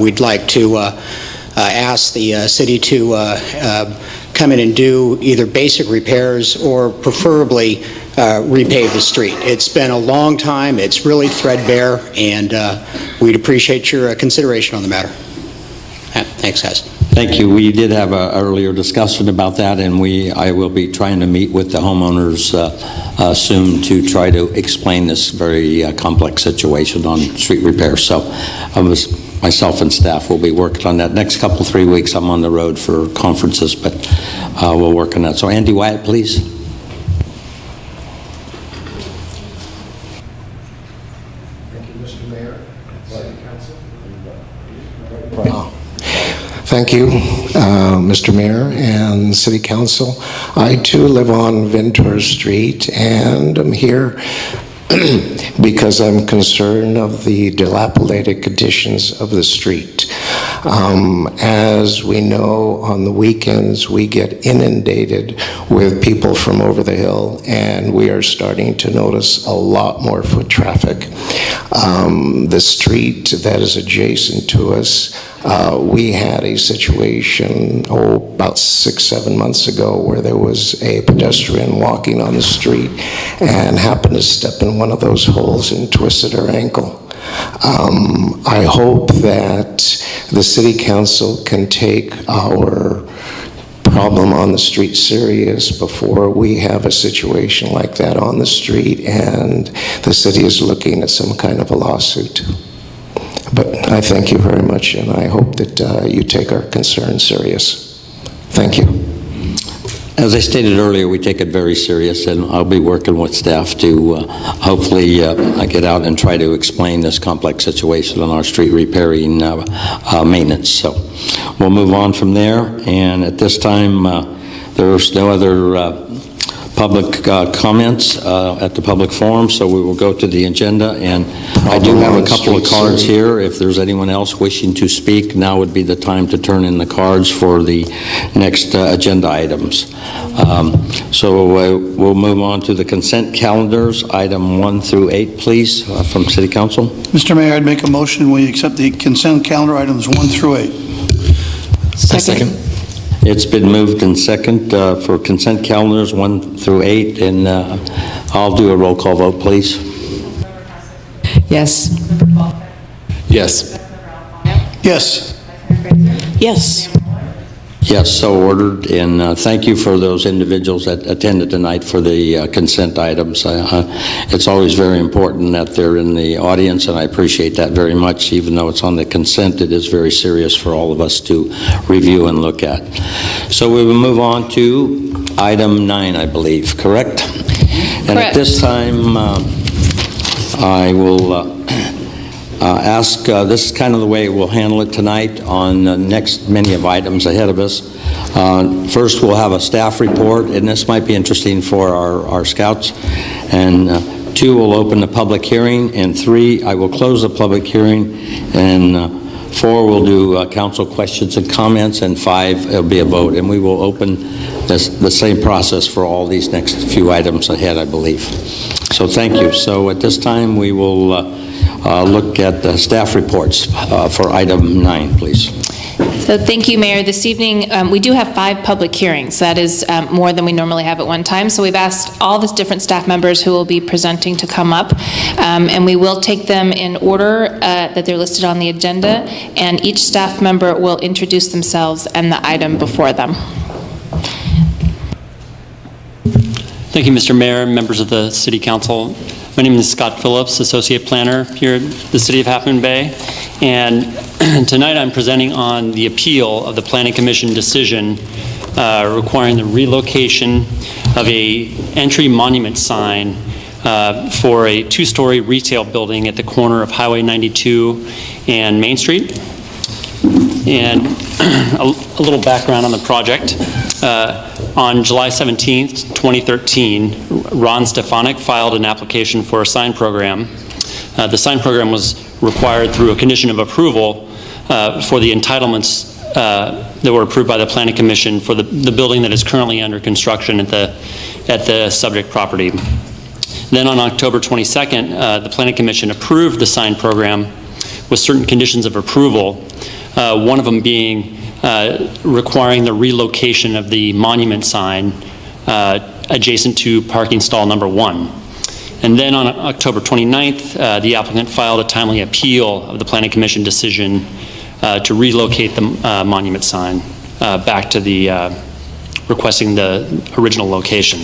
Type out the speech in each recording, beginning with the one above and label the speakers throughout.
Speaker 1: we'd like to ask the city to come in and do either basic repairs or preferably repave the street. It's been a long time. It's really threadbare, and we'd appreciate your consideration on the matter. Thanks, guys.
Speaker 2: Thank you. We did have an earlier discussion about that, and I will be trying to meet with the homeowners soon to try to explain this very complex situation on street repair. So myself and staff will be working on that. Next 3 weeks, I'm on the road for conferences, but we'll work on that. So Andy Wyatt, please.
Speaker 3: Thank you, Mr. Mayor, City Council. Thank you, Mr. Mayor and City Council. I too live on Ventura Street, and I'm here because I'm concerned of the dilapidated conditions of the street. As we know, on the weekends we get inundated with people from over the hill, and we are starting to notice a lot more foot traffic. The street that is adjacent to us, we had a situation about 6-7 months ago where there was a pedestrian walking on the street and happened to step in one of those holes and twisted her ankle. I hope that the City Council can take our problem on the street serious before we have a situation like that on the street and the city is looking at some kind of a lawsuit. But I thank you very much, and I hope that you take our concern serious. Thank you.
Speaker 2: As I stated earlier, we take it very serious, and I'll be working with staff to hopefully get out and try to explain this complex situation on our street repairing maintenance. So we'll move on from there, and at this time, there's no other public comments at the public forum, so we will go to the agenda. And I do have a couple of cards here. If there's anyone else wishing to speak, now would be the time to turn in the cards for the next agenda items. So we'll move on to the consent calendars, item 1 through 8, please, from City Council.
Speaker 4: Mr. Mayor, I'd make a motion we accept the consent calendar items 1 through 8.
Speaker 5: Second.
Speaker 2: It's been moved and second for consent calendars 1 through 8, and I'll do a roll call vote, please.
Speaker 5: Yes.
Speaker 6: Yes.
Speaker 4: Yes.
Speaker 5: Yes.
Speaker 2: Yes, so ordered, and thank you for those individuals that attended tonight for the consent items. It's always very important that they're in the audience, and I appreciate that very much. Even though it's on the consent, it is very serious for all of us to review and look at. So we will move on to item 9, I believe, correct? And at this time, I will ask, this is kind of the way we'll handle it tonight on the next many of items ahead of us. First, we'll have a staff report, and this might be interesting for our scouts. And 2, we'll open the public hearing, and 3, I will close the public hearing, and 4, we'll do council questions and comments, and 5, it'll be a vote. And we will open the same process for all these next few items ahead, I believe. So thank you. So at this time, we will look at the staff reports for item 9, please.
Speaker 7: So thank you, Mayor. This evening, we do have 5 public hearings. That is more than we normally have at one time. So we've asked all the different staff members who will be presenting to come up, and we will take them in order that they're listed on the agenda, and each staff member will introduce themselves and the item before them.
Speaker 8: Thank you, Mr. Mayor, members of the City Council. My name is Scott Phillips, Associate Planner here at the City of Half Moon Bay, and tonight I'm presenting on the appeal of the Planning Commission decision requiring the relocation of a entry monument sign for a 2-story retail building at the corner of Highway 92 and Main Street. And a little background on the project. On July 17th, 2013, Ron Stefanik filed an application for a sign program. The sign program was required through a condition of approval for the entitlements that were approved by the Planning Commission for the building that is currently under construction at the subject property. Then on October 22nd, the Planning Commission approved the sign program with certain conditions of approval, one of them being requiring the relocation of the monument sign adjacent to parking stall number 1. And then on October 29th, the applicant filed a timely appeal of the Planning Commission decision to relocate the monument sign back to the, requesting the original location.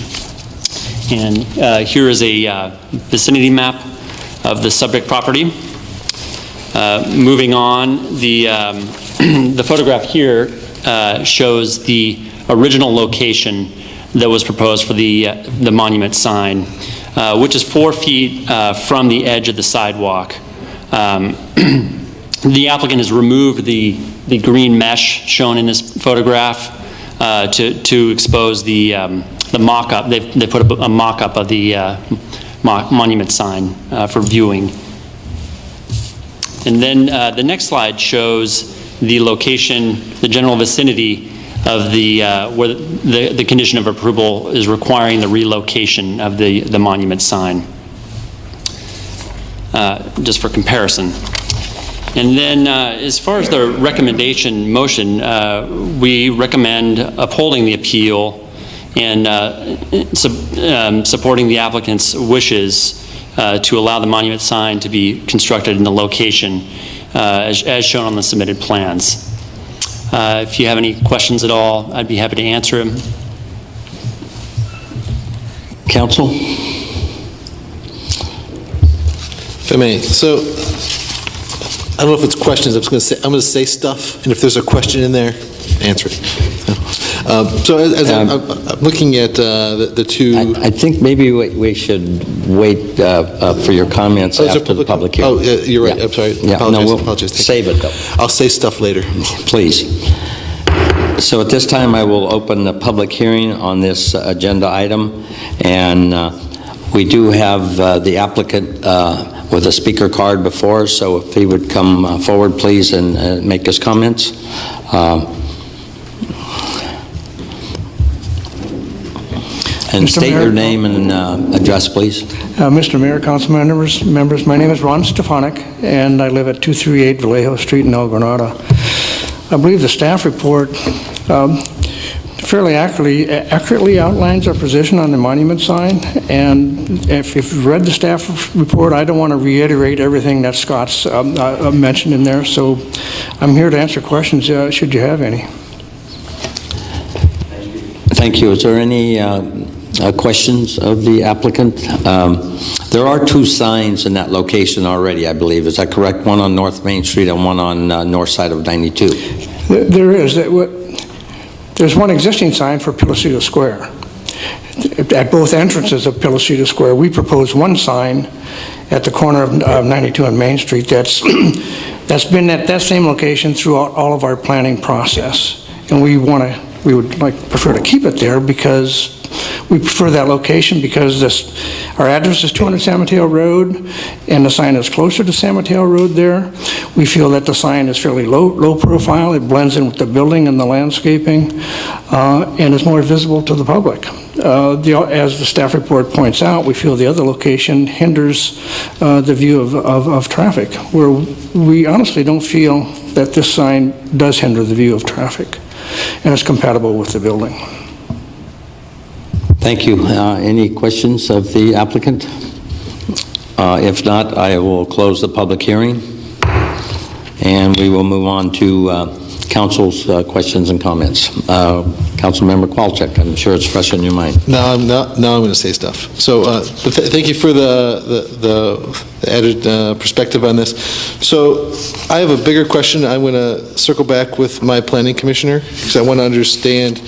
Speaker 8: And here is a vicinity map of the subject property. Moving on, the, the photograph here shows the original location that was proposed for the monument sign, which is 4 feet from the edge of the sidewalk. The applicant has removed the green mesh shown in this photograph to expose the mock-up. They put a mock-up of the monument sign for viewing. And then the next slide shows the location, the general vicinity of the where the condition of approval is requiring the relocation of the monument sign, just for comparison. And then as far as the recommendation motion, we recommend upholding the appeal and supporting the applicant's wishes to allow the monument sign to be constructed in the location as shown on the submitted plans. If you have any questions at all, I'd be happy to answer them.
Speaker 2: Council?
Speaker 6: If I may, so I don't know if it's questions. I'm going to say stuff, and if there's a question in there, answer it. So as I'm looking at the two.
Speaker 2: I think maybe we should wait for your comments after the public hearing.
Speaker 6: Oh, you're right.
Speaker 2: Yeah.
Speaker 6: I'm sorry.
Speaker 2: Yeah.
Speaker 6: Apologize.
Speaker 2: Save it, though.
Speaker 6: I'll say stuff later.
Speaker 2: Please. So at this time, I will open the public hearing on this agenda item, and we do have the applicant with a speaker card before us, so if he would come forward, please, and make his comments. And
Speaker 9: Mr.
Speaker 2: state
Speaker 9: Mayor,
Speaker 2: your name and address, please.
Speaker 9: Mr. Mayor, council members, my name is Ron Stefanik, and I live at 238 Vallejo Street in El Granada. I believe the staff report fairly accurately outlines our position on the monument sign, and if you've read the staff report, I don't want to reiterate everything that Scott's mentioned in there, so I'm here to answer questions should you have any.
Speaker 2: Thank you. Is there any questions of the applicant? There are 2 signs in that location already, I believe. Is that correct? One on North Main Street and one on north side of 92.
Speaker 9: There is. There's one existing sign for Pilosito Square. At both entrances of Pilosito Square, we propose one sign at the corner of 92 and Main Street that's been at that same location throughout all of our planning process. And we would prefer to keep it there because we prefer that location because our address is 200 San Mateo Road and the sign is closer to San Mateo Road there. We feel that the sign is fairly low profile. It blends in with the building and the landscaping and is more visible to the public. As the staff report points out, we feel the other location hinders the view of traffic, where we honestly don't feel that this sign does hinder the view of traffic and is compatible with the building.
Speaker 2: Thank you. Any questions of the applicant? If not, I will close the public hearing, and we will move on to council's questions and comments. Councilmember Kowalczyk, I'm sure it's fresh in your mind.
Speaker 6: Now I'm going to say stuff. So thank you for the added perspective on this. So I have a bigger question. I'm going to circle back with my planning commissioner because I want to understand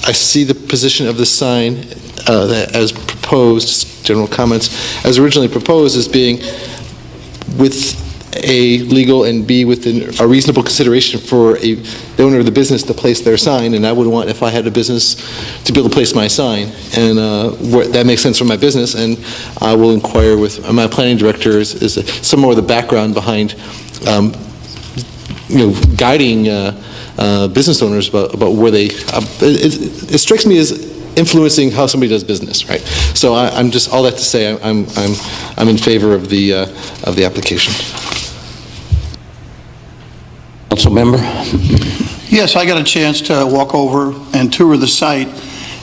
Speaker 6: I see the position of the sign as proposed, general comments, as originally proposed as being with A, legal, and B, within a reasonable consideration for the owner of the business to place their sign, and I would want, if I had a business, to be able to place my sign, and that makes sense for my business, and I will inquire with my planning director is some more of the background behind guiding business owners about where they, it strikes me as influencing how somebody does business, right? So I'm just, all that to say, I'm in favor of the application.
Speaker 2: Council member?
Speaker 4: Yes, I got a chance to walk over and tour the site,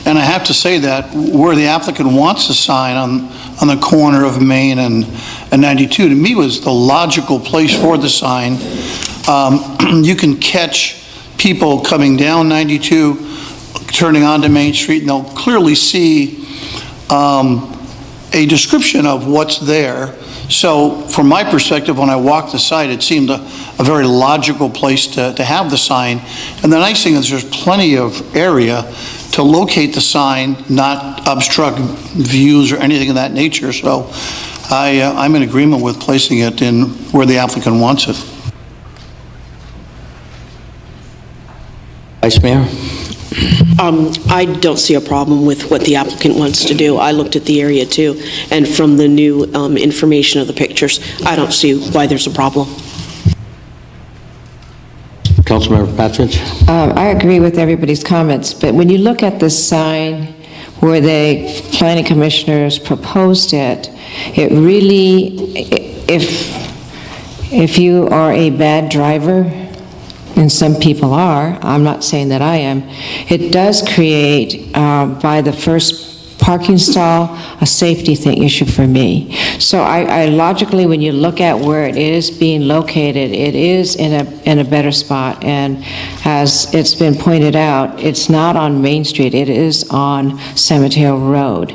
Speaker 4: and I have to say that where the applicant wants a sign on the corner of Main and 92, to me was the logical place for the sign. You can catch people coming down 92, turning onto Main Street, and they'll clearly see a description of what's there. So from my perspective, when I walked the site, it seemed a very logical place to have the sign. And the nice thing is there's plenty of area to locate the sign, not obstruct views or anything of that nature. So I'm in agreement with placing it in where the applicant wants it.
Speaker 2: Vice Mayor?
Speaker 5: I don't see a problem with what the applicant wants to do. I looked at the area too, and from the new information of the pictures, I don't see why there's a problem.
Speaker 2: Councilmember Patridge?
Speaker 10: I agree with everybody's comments, but when you look at the sign where the planning commissioners proposed it, it really, if you are a bad driver, and some people are, I'm not saying that I am, it does create, by the first parking stall, a safety issue for me. So I logically, when you look at where it is being located, it is in a better spot. And as it's been pointed out, it's not on Main Street, it is on Cemetery Road.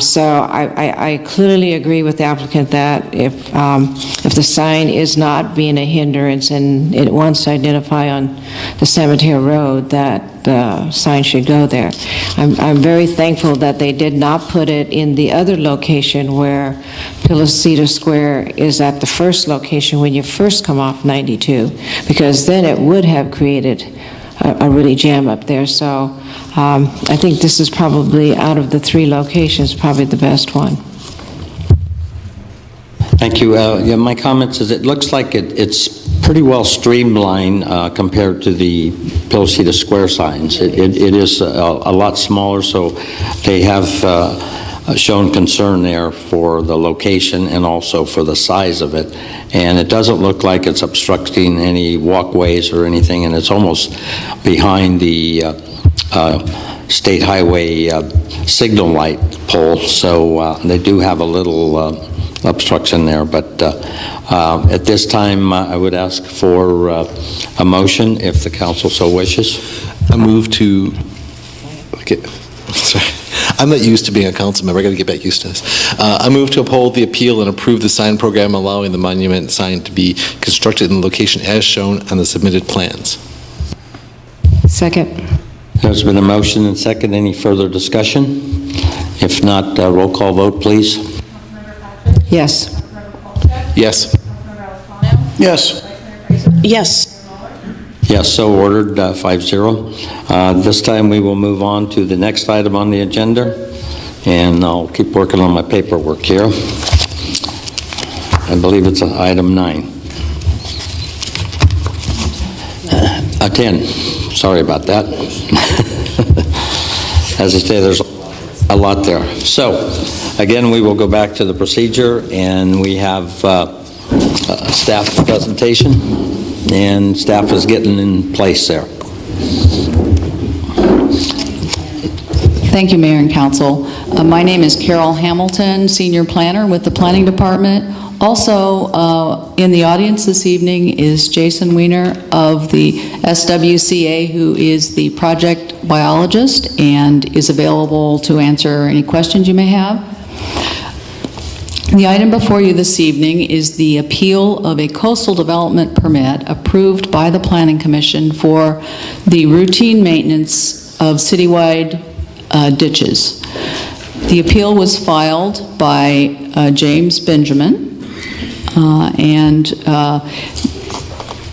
Speaker 10: So I clearly agree with the applicant that if the sign is not being a hindrance and it wants to identify on the Cemetery Road, that the sign should go there. I'm very thankful that they did not put it in the other location where Pilacita Square is at the first location when you first come off 92, because then it would have created a really jam up there. So I think this is probably, out of the three locations, probably the best one.
Speaker 2: Thank you. Yeah, my comments is it looks like it's pretty well streamlined compared to the Pilacita Square signs. It is a lot smaller, so they have shown concern there for the location and also for the size of it. And it doesn't look like it's obstructing any walkways or anything, and it's almost behind the state highway signal light pole, so they do have a little obstruction there, but at this time I would ask for a motion if the council so wishes.
Speaker 6: I move to, okay, sorry, I'm not used to being a council member, I got to get back used to this. I move to uphold the appeal and approve the sign program allowing the monument sign to be constructed in the location as shown on the submitted plans.
Speaker 10: Second.
Speaker 2: There's been a motion and second. Any further discussion? If not, roll call vote, please.
Speaker 10: Yes.
Speaker 6: Yes.
Speaker 4: Yes.
Speaker 5: Yes.
Speaker 2: Yes, so ordered, 5-0. This time we will move on to the next item on the agenda, and I'll keep working on my paperwork here. I believe it's item 9. 10. Sorry about that. As I say, there's a lot there. So, again, we will go back to the procedure, and we have a staff presentation, and staff is getting in place there.
Speaker 11: Thank you, Mayor and Council. My name is Carol Hamilton, Senior Planner with the Planning Department. Also in the audience this evening is Jason Weiner of the SWCA, who is the project biologist and is available to answer any questions you may have. The item before you this evening is the appeal of a coastal development permit approved by the Planning Commission for the routine maintenance of citywide ditches. The appeal was filed by James Benjamin, and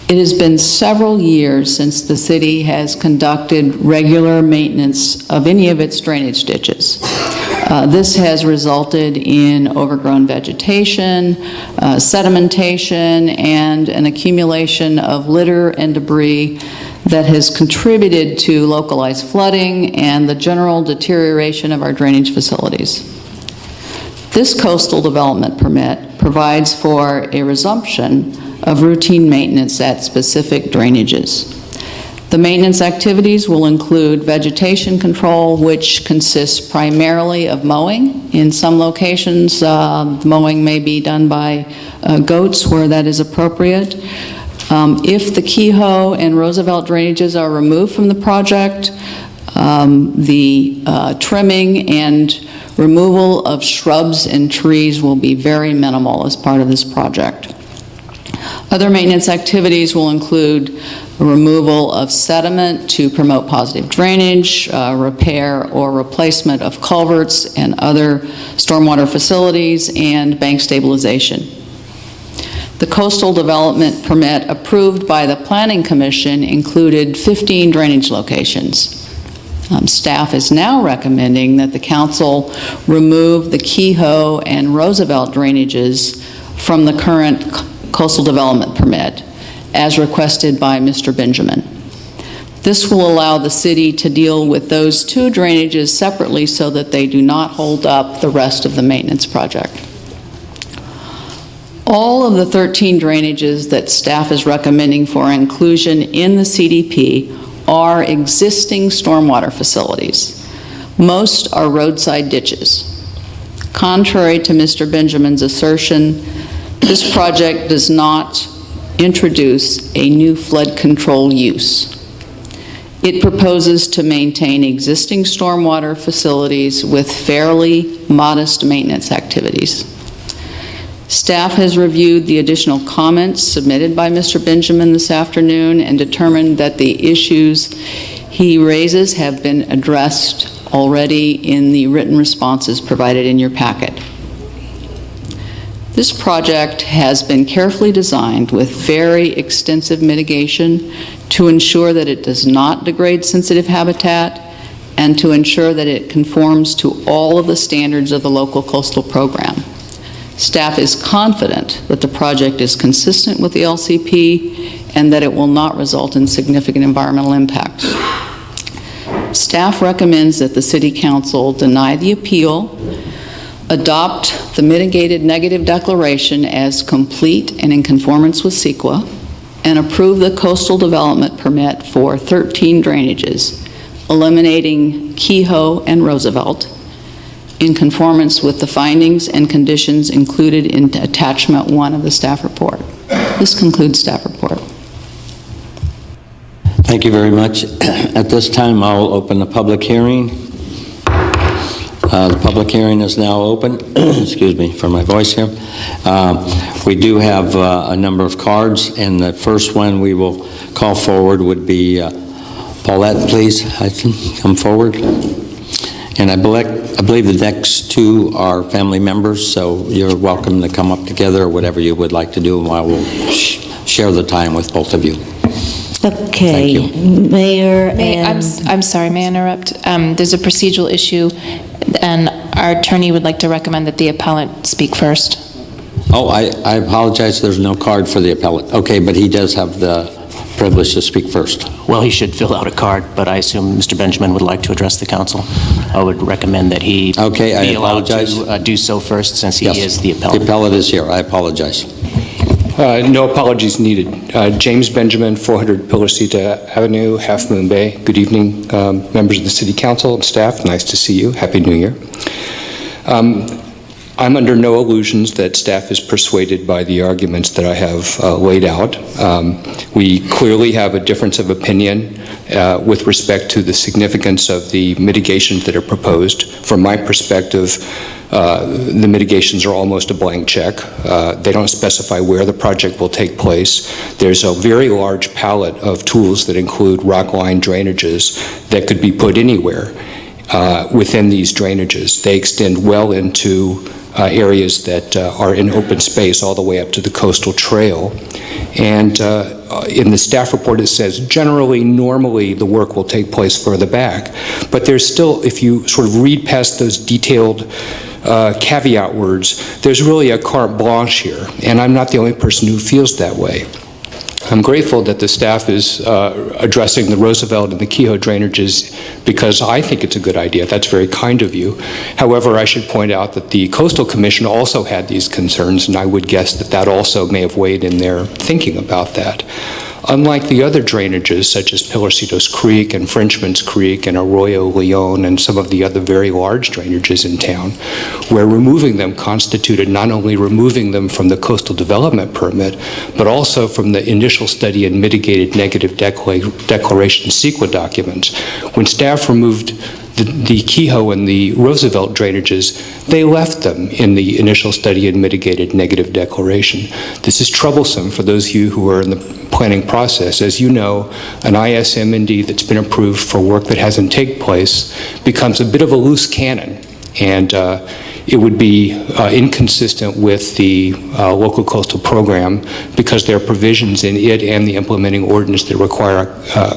Speaker 11: it has been several years since the city has conducted regular maintenance of any of its drainage ditches. This has resulted in overgrown vegetation, sedimentation, and an accumulation of litter and debris that has contributed to localized flooding and the general deterioration of our drainage facilities. This coastal development permit provides for a resumption of routine maintenance at specific drainages. The maintenance activities will include vegetation control, which consists primarily of mowing. In some locations, mowing may be done by goats where that is appropriate. If the Kehoe and Roosevelt drainages are removed from the project, the trimming and removal of shrubs and trees will be very minimal as part of this project. Other maintenance activities will include removal of sediment to promote positive drainage, repair or replacement of culverts and other stormwater facilities, and bank stabilization. The coastal development permit approved by the Planning Commission included 15 drainage locations. Staff is now recommending that the council remove the Kehoe and Roosevelt drainages from the current coastal development permit, as requested by Mr. Benjamin. This will allow the city to deal with those two drainages separately so that they do not hold up the rest of the maintenance project. All of the 13 drainages that staff is recommending for inclusion in the CDP are existing stormwater facilities. Most are roadside ditches. Contrary to Mr. Benjamin's assertion, this project does not introduce a new flood control use. It proposes to maintain existing stormwater facilities with fairly modest maintenance activities. Staff has reviewed the additional comments submitted by Mr. Benjamin this afternoon and determined that the issues he raises have been addressed already in the written responses provided in your packet. This project has been carefully designed with very extensive mitigation to ensure that it does not degrade sensitive habitat and to ensure that it conforms to all of the standards of the local coastal program. Staff is confident that the project is consistent with the LCP and that it will not result in significant environmental impacts. Staff recommends that the City Council deny the appeal, adopt the mitigated negative declaration as complete and in conformance with CEQA, and approve the coastal development permit for 13 drainages, eliminating Kehoe and Roosevelt, in conformance with the findings and conditions included in attachment 1 of the staff report. This concludes staff report.
Speaker 2: Thank you very much. At this time, I'll open the public hearing. The public hearing is now open. Excuse me for my voice here. We do have a number of cards, and the first one we will call forward would be Paulette, please. Come forward. And I believe the next two are family members, so you're welcome to come up together or whatever you would like to do, and I will share the time with both of you.
Speaker 12: Okay.
Speaker 2: Thank you.
Speaker 12: Mayor
Speaker 7: I'm sorry, may I interrupt? There's a procedural issue, and our attorney would like to recommend that the appellant speak first.
Speaker 2: Oh, I apologize, there's no card for the appellant. Okay, but he does have the privilege to speak first.
Speaker 13: Well, he should fill out a card, but I assume Mr. Benjamin would like to address the council. I would recommend that he be allowed to do so first, since he is the appellant.
Speaker 2: The appellant is here. I apologize.
Speaker 14: No apologies needed. James Benjamin, 400 Pilosita Avenue, Half Moon Bay. Good evening, members of the City Council and staff. Nice to see you. Happy New Year. I'm under no illusions that staff is persuaded by the arguments that I have laid out. We clearly have a difference of opinion with respect to the significance of the mitigations that are proposed. From my perspective, the mitigations are almost a blank check. They don't specify where the project will take place. There's a very large palette of tools that include rock line drainages that could be put anywhere within these drainages. They extend well into areas that are in open space all the way up to the coastal trail. And in the staff report, it says, generally, normally, the work will take place further back. But there's still, if you sort of read past those detailed caveat words, there's really a carte blanche here, and I'm not the only person who feels that way. I'm grateful that the staff is addressing the Roosevelt and the Kehoe drainages because I think it's a good idea. That's very kind of you. However, I should point out that the Coastal Commission also had these concerns, and I would guess that that also may have weighed in their thinking about that. Unlike the other drainages, such as Pilarcitos Creek and Frenchman's Creek and Arroyo Leon and some of the other very large drainages in town, where removing them constituted not only removing them from the coastal development permit, but also from the initial study and mitigated negative declaration CEQA documents. When staff removed the Kehoe and the Roosevelt drainages, they left them in the initial study and mitigated negative declaration. This is troublesome for those of you who are in the planning process. As you know, an ISM&D that's been approved for work that hasn't taken place becomes a bit of a loose cannon, and it would be inconsistent with the local coastal program because there are provisions in it and the implementing ordinance that require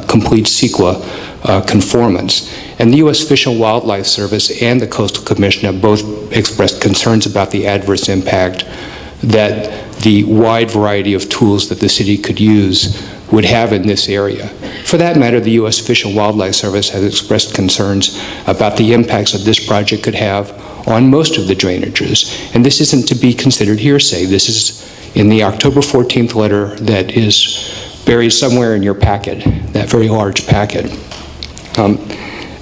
Speaker 14: complete CEQA conformance. And the U.S. Fish and Wildlife Service and the Coastal Commission have both expressed concerns about the adverse impact that the wide variety of tools that the city could use would have in this area. For that matter, the U.S. Fish and Wildlife Service has expressed concerns about the impacts that this project could have on most of the drainages. And this isn't to be considered hearsay. This is in the October 14th letter that is buried somewhere in your packet, that very large packet.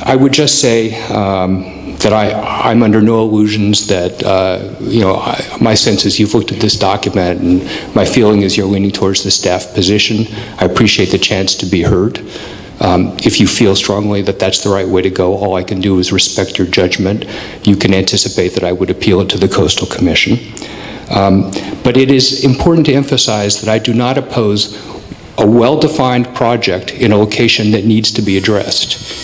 Speaker 14: I would just say that I'm under no illusions that, my sense is you've looked at this document and my feeling is you're leaning towards the staff position. I appreciate the chance to be heard. If you feel strongly that that's the right way to go, all I can do is respect your judgment. You can anticipate that I would appeal it to the Coastal Commission. But it is important to emphasize that I do not oppose a well-defined project in a location that needs to be addressed.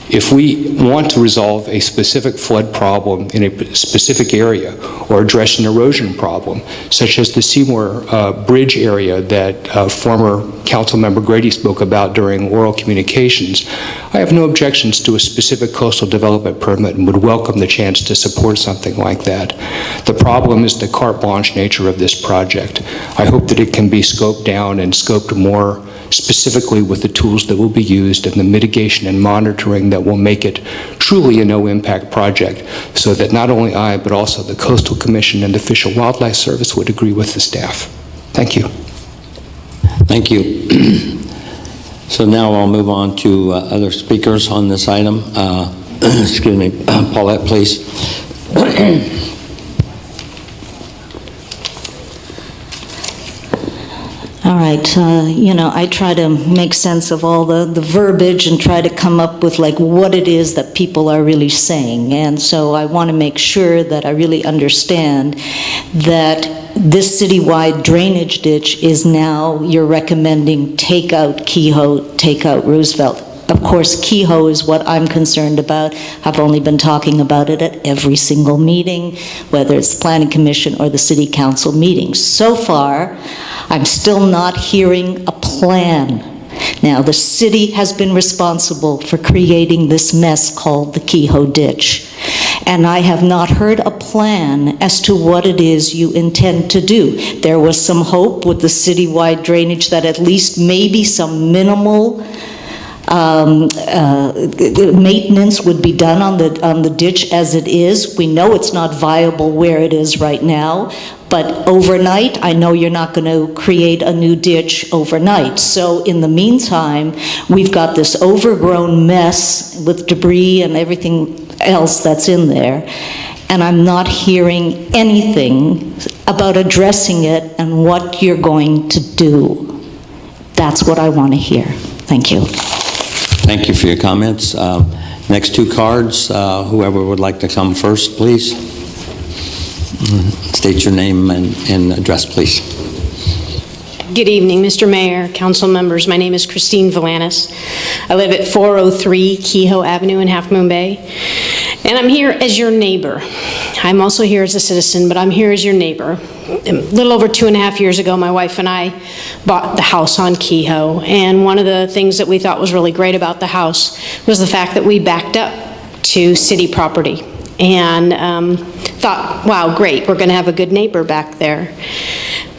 Speaker 14: If we want to resolve a specific flood problem in a specific area or address an erosion problem, such as the Seymour Bridge area that former council member Grady spoke about during oral communications, I have no objections to a specific coastal development permit and would welcome the chance to support something like that. The problem is the carte blanche nature of this project. I hope that it can be scoped down and scoped more specifically with the tools that will be used and the mitigation and monitoring that will make it truly a no-impact project so that not only I, but also the Coastal Commission and the Fish and Wildlife Service would agree with the staff. Thank you.
Speaker 2: Thank you. So now I'll move on to other speakers on this item. Excuse me, Paulette, please.
Speaker 12: All right, I try to make sense of all the verbiage and try to come up with like what it is that people are really saying. And so I want to make sure that I really understand that this citywide drainage ditch is now, you're recommending take out Kehoe, take out Roosevelt. Of course, Kehoe is what I'm concerned about. I've only been talking about it at every single meeting, whether it's the Planning Commission or the City Council meetings. So far, I'm still not hearing a plan. Now, the city has been responsible for creating this mess called the Kehoe Ditch, and I have not heard a plan as to what it is you intend to do. There was some hope with the citywide drainage that at least maybe some minimal maintenance would be done on the ditch as it is. We know it's not viable where it is right now, but overnight, I know you're not going to create a new ditch overnight. So in the meantime, we've got this overgrown mess with debris and everything else that's in there, and I'm not hearing anything about addressing it and what you're going to do. That's what I want to hear. Thank you.
Speaker 2: Thank you for your comments. Next two cards, whoever would like to come first, please. State your name and address, please.
Speaker 15: Good evening, Mr. Mayor, council members. My name is Christine Valanis. I live at 403 Kehoe Avenue in Half Moon Bay. And I'm here as your neighbor. I'm also here as a citizen, but I'm here as your neighbor. A little over 2.5 years ago, my wife and I bought the house on Kehoe, and one of the things that we thought was really great about the house was the fact that we backed up to city property, and thought, wow, great, we're going to have a good neighbor back there.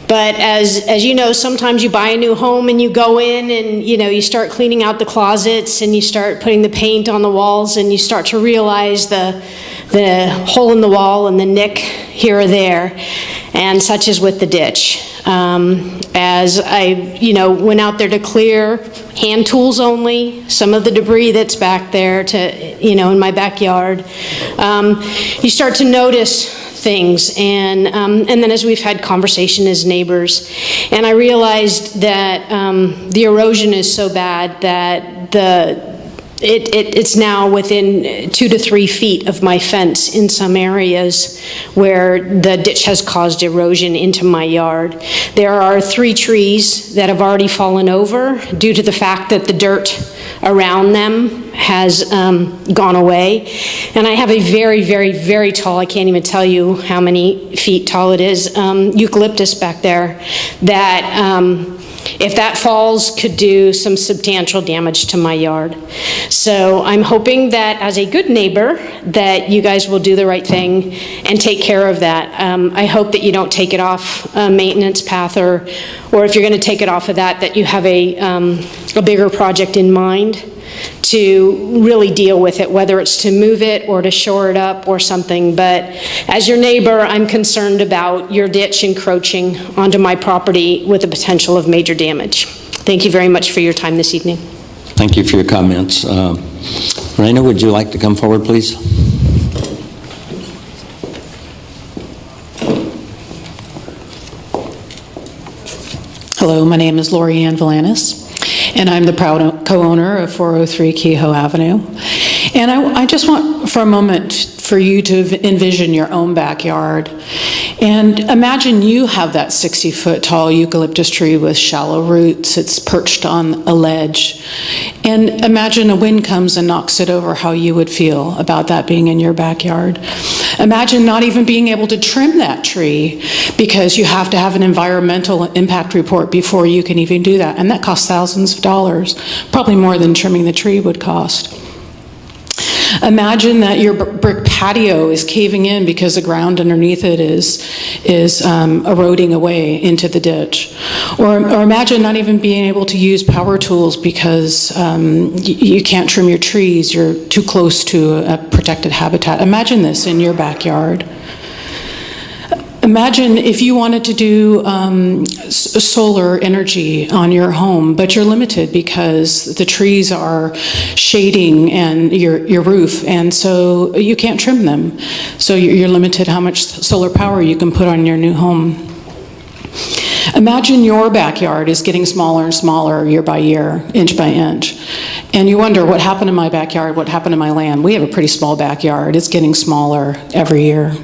Speaker 15: But as you know, sometimes you buy a new home and you go in and, you know, you start cleaning out the closets and you start putting the paint on the walls and you start to realize the hole in the wall and the nick here or there, and such as with the ditch. As I, went out there to clear, hand tools only, some of the debris that's back there to, in my backyard, you start to notice things, and then as we've had conversation as neighbors, and I realized that the erosion is so bad that it's now within 2 to 3 feet of my fence in some areas where the ditch has caused erosion into my yard. There are 3 trees that have already fallen over due to the fact that the dirt around them has gone away. And I have a very, very, very tall, I can't even tell you how many feet tall it is, eucalyptus back there that if that falls, could do some substantial damage to my yard. So I'm hoping that as a good neighbor, that you guys will do the right thing and take care of that. I hope that you don't take it off a maintenance path, or if you're going to take it off of that, that you have a bigger project in mind to really deal with it, whether it's to move it or to shore it up or something. But as your neighbor, I'm concerned about your ditch encroaching onto my property with the potential of major damage. Thank you very much for your time this evening.
Speaker 2: Thank you for your comments. Raina, would you like to come forward, please?
Speaker 16: Hello, my name is Lori Ann Valanis, and I'm the proud co-owner of 403 Kehoe Avenue. And I just want for a moment for you to envision your own backyard. And imagine you have that 60-foot tall eucalyptus tree with shallow roots. It's perched on a ledge. And imagine a wind comes and knocks it over, how you would feel about that being in your backyard. Imagine not even being able to trim that tree because you have to have an environmental impact report before you can even do that. And that costs thousands of dollars, probably more than trimming the tree would cost. Imagine that your brick patio is caving in because the ground underneath it is eroding away into the ditch. Or imagine not even being able to use power tools because you can't trim your trees, you're too close to a protected habitat. Imagine this in your backyard. Imagine if you wanted to do solar energy on your home, but you're limited because the trees are shading and your roof, and so you can't trim them. So you're limited how much solar power you can put on your new home. Imagine your backyard is getting smaller and smaller year by year, inch by inch. And you wonder, what happened to my backyard? What happened to my land? We have a pretty small backyard. It's getting smaller every year.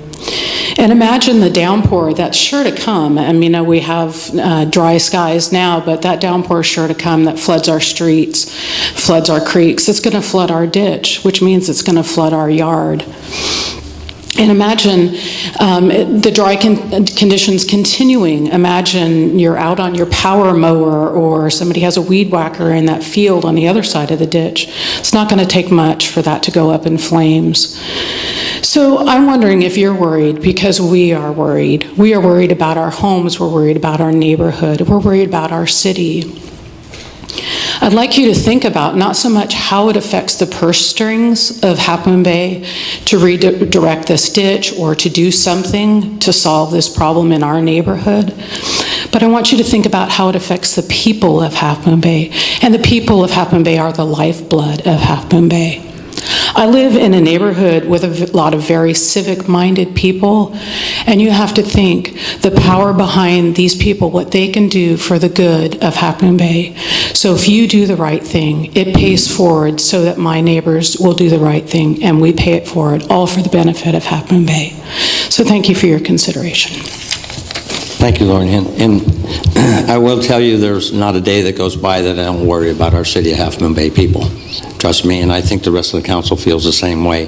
Speaker 16: And imagine the downpour that's sure to come. I mean, we have dry skies now, but that downpour is sure to come that floods our streets, floods our creeks. It's going to flood our ditch, which means it's going to flood our yard. And imagine the dry conditions continuing. Imagine you're out on your power mower or somebody has a weed whacker in that field on the other side of the ditch. It's not going to take much for that to go up in flames. So I'm wondering if you're worried, because we are worried. We are worried about our homes. We're worried about our neighborhood. We're worried about our city. I'd like you to think about not so much how it affects the purse strings of Half Moon Bay to redirect this ditch or to do something to solve this problem in our neighborhood, but I want you to think about how it affects the people of Half Moon Bay. And the people of Half Moon Bay are the lifeblood of Half Moon Bay. I live in a neighborhood with a lot of very civic-minded people, and you have to think the power behind these people, what they can do for the good of Half Moon Bay. So if you do the right thing, it pays forward so that my neighbors will do the right thing, and we pay it forward, all for the benefit of Half Moon Bay. So thank you for your consideration.
Speaker 2: Thank you, Lauren. And I will tell you, there's not a day that goes by that I don't worry about our city of Half Moon Bay people. Trust me, and I think the rest of the council feels the same way.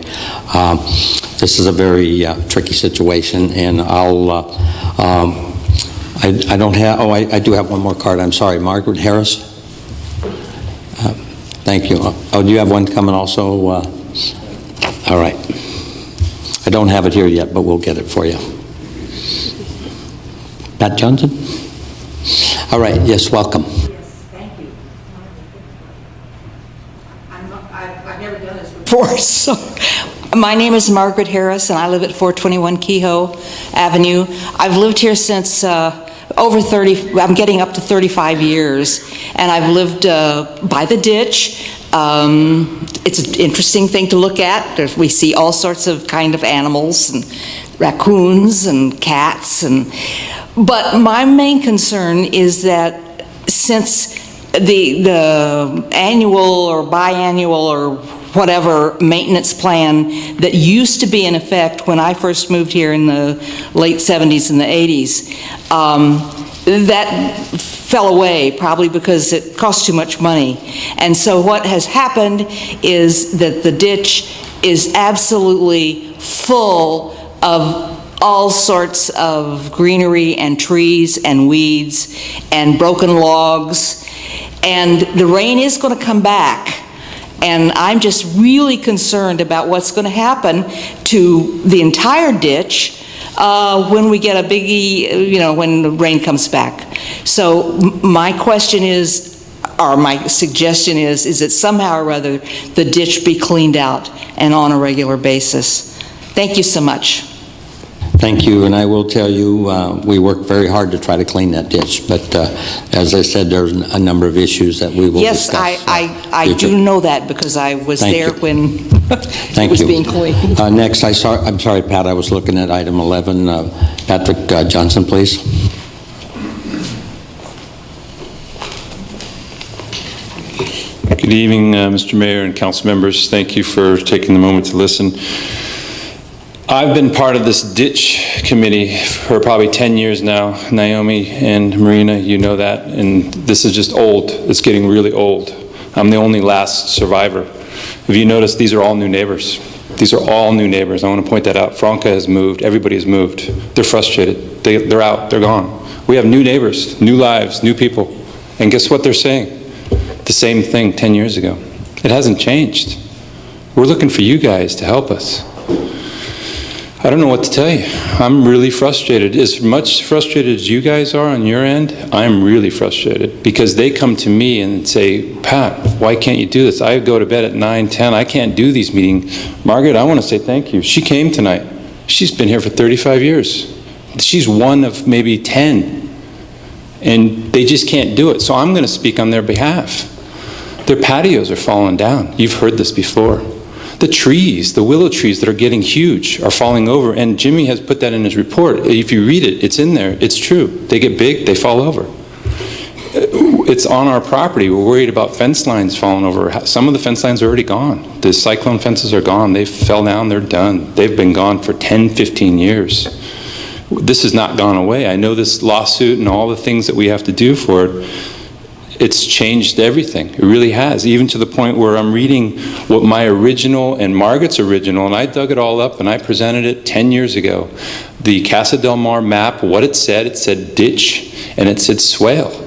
Speaker 2: This is a very tricky situation, and I don't have, I do have one more card. I'm sorry, Margaret Harris. Thank you. Oh, do you have one coming also? All right. I don't have it here yet, but we'll get it for you. Pat Johnson? All right, yes, welcome.
Speaker 17: Yes, thank you. I've never done this before, so. My name is Margaret Harris, and I live at 421 Kehoe Avenue. I've lived here since over 30, I'm getting up to 35 years, and I've lived by the ditch. It's an interesting thing to look at. We see all sorts of kind of animals, and raccoons and cats, but my main concern is that since the annual or biannual or whatever maintenance plan that used to be in effect when I first moved here in the late 70s and the 80s, that fell away, probably because it cost too much money. And so what has happened is that the ditch is absolutely full of all sorts of greenery and trees and weeds and broken logs. And the rain is going to come back. And I'm just really concerned about what's going to happen to the entire ditch when we get a biggie, when the rain comes back. So my question is, or my suggestion is that somehow or other the ditch be cleaned out and on a regular basis. Thank you so much.
Speaker 2: Thank you, and I will tell you, we work very hard to try to clean that ditch, but as I said, there's a number of issues that we will discuss.
Speaker 17: Yes, I do know that because I was there when it was being cleaned.
Speaker 2: Next, I'm sorry, Pat, I was looking at item 11. Patrick Johnson, please.
Speaker 18: Good evening, Mr. Mayor and council members. Thank you for taking the moment to listen. I've been part of this ditch committee for probably 10 years now. Naomi and Marina, you know that, and this is just old. It's getting really old. I'm the only last survivor. If you notice, these are all new neighbors. These are all new neighbors. I want to point that out. Franca has moved. Everybody has moved. They're frustrated. They're out. They're gone. We have new neighbors, new lives, new people. And guess what they're saying? The same thing 10 years ago. It hasn't changed. We're looking for you guys to help us. I don't know what to tell you. I'm really frustrated. As much frustrated as you guys are on your end, I'm really frustrated because they come to me and say, Pat, why can't you do this? I go to bed at 9, 10. I can't do these meetings. Margaret, I want to say thank you. She came tonight. She's been here for 35 years. She's one of maybe 10. And they just can't do it. So I'm going to speak on their behalf. Their patios are falling down. You've heard this before. The trees, the willow trees that are getting huge are falling over, and Jimmy has put that in his report. If you read it, it's in there. It's true. They get big, they fall over. It's on our property. We're worried about fence lines falling over. Some of the fence lines are already gone. The cyclone fences are gone. They fell down, they're done. They've been gone for 10, 15 years. This has not gone away. I know this lawsuit and all the things that we have to do for it, it's changed everything. It really has, even to the point where I'm reading what my original and Margaret's original, and I dug it all up and I presented it 10 years ago. The Casa Del Mar map, what it said ditch and it said swale.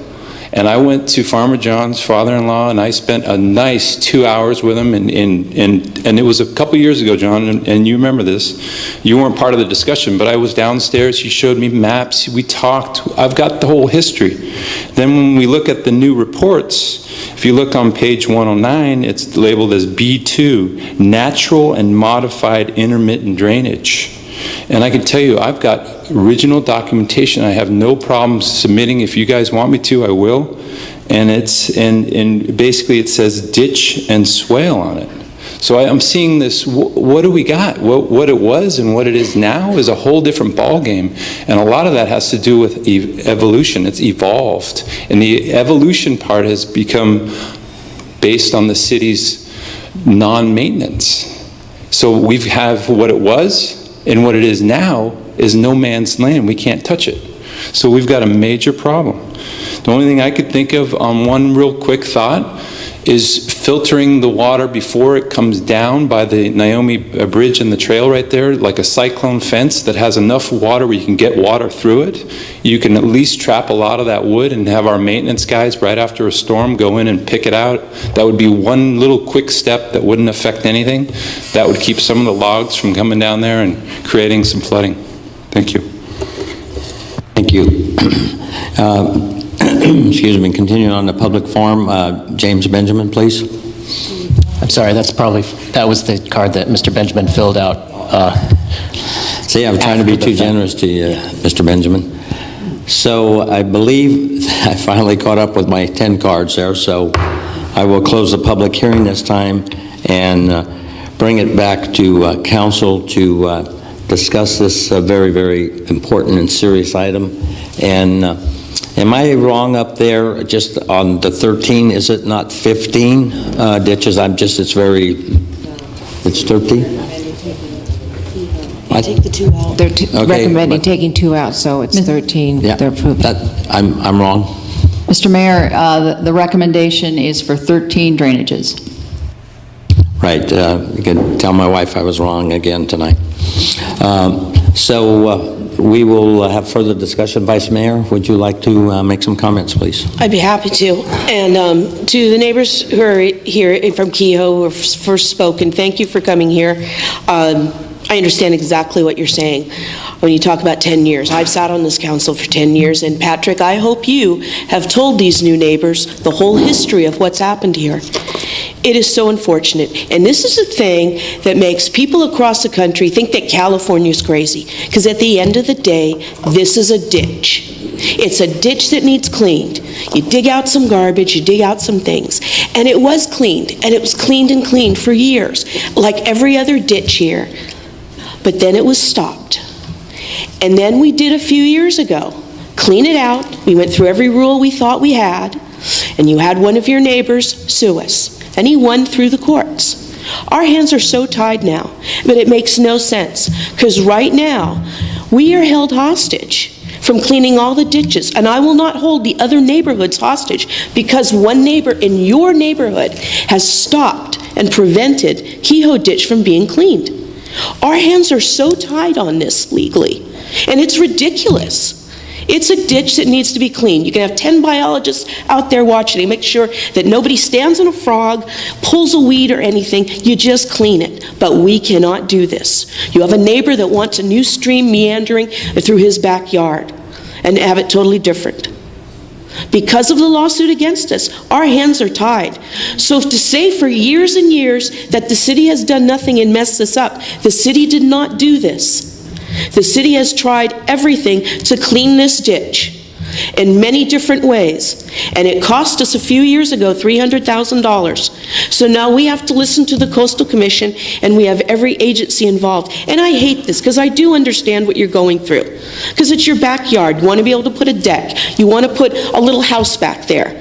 Speaker 18: And I went to Farmer John's father-in-law and I spent a nice 2 hours with him, and it was a couple years ago, John, and you remember this. You weren't part of the discussion, but I was downstairs, he showed me maps, we talked, I've got the whole history. Then when we look at the new reports, if you look on page 109, it's labeled as B2, natural and modified intermittent drainage. And I can tell you, I've got original documentation. I have no problem submitting. If you guys want me to, I will. And and basically it says ditch and swale on it. So I'm seeing this. What do we got? What it was and what it is now is a whole different ballgame. And a lot of that has to do with evolution. It's evolved, and the evolution part has become based on the city's non-maintenance. So we have what it was. And what it is now is no man's land. We can't touch it. So we've got a major problem. The only thing I could think of on one real quick thought is filtering the water before it comes down by the Naomi Bridge and the trail right there, like a cyclone fence that has enough water where you can get water through it. You can at least trap a lot of that wood and have our maintenance guys right after a storm go in and pick it out. That would be one little quick step that wouldn't affect anything. That would keep some of the logs from coming down there and creating some flooding. Thank you.
Speaker 2: Thank you. Excuse me, continuing on the public forum, James Benjamin, please.
Speaker 13: I'm sorry, that was the card that Mr. Benjamin filled out.
Speaker 2: See, I'm trying to be too generous to you, Mr. Benjamin. So I believe I finally caught up with my 10 cards there, so I will close the public hearing this time and bring it back to council to discuss this very, very important and serious item. And am I wrong up there, just on the 13, is it not 15 ditches? It's 13?
Speaker 10: Take the 2 out. They're recommending taking 2 out, so it's 13.
Speaker 2: Yeah,
Speaker 10: they're approved.
Speaker 2: I'm wrong.
Speaker 11: Mr. Mayor, the recommendation is for 13 drainages.
Speaker 2: Right, you can tell my wife I was wrong again tonight. We will have further discussion. Vice Mayor, would you like to make some comments, please?
Speaker 5: I'd be happy to. And to the neighbors who are here from Kehoe who have first spoken, thank you for coming here. I understand exactly what you're saying when you talk about 10 years. I've sat on this council for 10 years, and Patrick, I hope you have told these new neighbors the whole history of what's happened here. It is so unfortunate. And this is a thing that makes people across the country think that California's crazy. Because at the end of the day, this is a ditch. It's a ditch that needs cleaned. You dig out some garbage, you dig out some things. And it was cleaned, and it was cleaned and cleaned for years, like every other ditch here. But then it was stopped. And then we did a few years ago, clean it out. We went through every rule we thought we had, and you had one of your neighbors sue us. And he won through the courts. Our hands are so tied now, but it makes no sense, because right now, we are held hostage from cleaning all the ditches, and I will not hold the other neighborhoods hostage because one neighbor in your neighborhood has stopped and prevented Kehoe Ditch from being cleaned. Our hands are so tied on this legally, and it's ridiculous. It's a ditch that needs to be cleaned. You can have 10 biologists out there watching to make sure that nobody stands on a frog, pulls a weed or anything. You just clean it. But we cannot do this. You have a neighbor that wants a new stream meandering through his backyard and have it totally different. Because of the lawsuit against us, our hands are tied. So to say for years and years that the city has done nothing and messed this up, the city did not do this. The city has tried everything to clean this ditch in many different ways, and it cost us a few years ago $300,000. So now we have to listen to the Coastal Commission, and we have every agency involved. And I hate this because I do understand what you're going through, because it's your backyard. You want to be able to put a deck. You want to put a little house back there,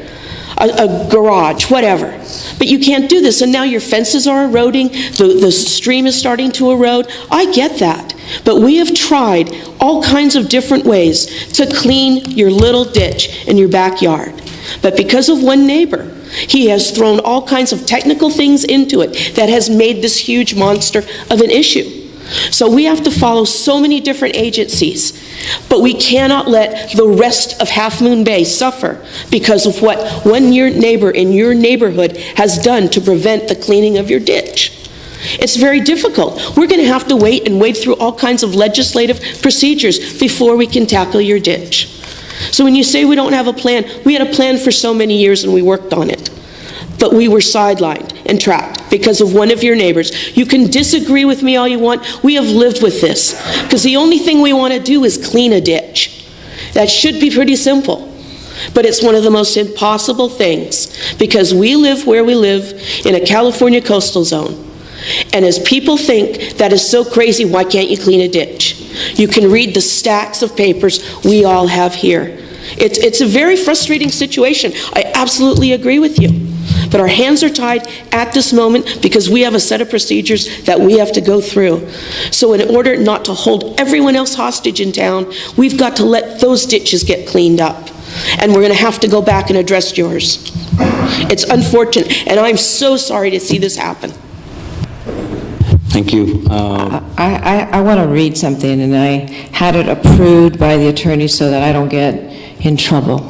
Speaker 5: a garage, whatever. But you can't do this, and now your fences are eroding, the stream is starting to erode. I get that. But we have tried all kinds of different ways to clean your little ditch in your backyard. But because of one neighbor, he has thrown all kinds of technical things into it that has made this huge monster of an issue. So we have to follow so many different agencies, but we cannot let the rest of Half Moon Bay suffer because of what one neighbor in your neighborhood has done to prevent the cleaning of your ditch. It's very difficult. We're going to have to wait and wade through all kinds of legislative procedures before we can tackle your ditch. So when you say we don't have a plan, we had a plan for so many years and we worked on it. But we were sidelined and trapped because of one of your neighbors. You can disagree with me all you want. We have lived with this because the only thing we want to do is clean a ditch. That should be pretty simple. But it's one of the most impossible things because we live where we live in a California coastal zone. And as people think that is so crazy, why can't you clean a ditch? You can read the stacks of papers we all have here. It's a very frustrating situation. I absolutely agree with you. But our hands are tied at this moment because we have a set of procedures that we have to go through. So in order not to hold everyone else hostage in town, we've got to let those ditches get cleaned up. and we're going to have to go back and address yours. It's unfortunate, and I'm so sorry to see this happen.
Speaker 2: Thank you.
Speaker 10: I want to read something, and I had it approved by the attorney so that I don't get in trouble.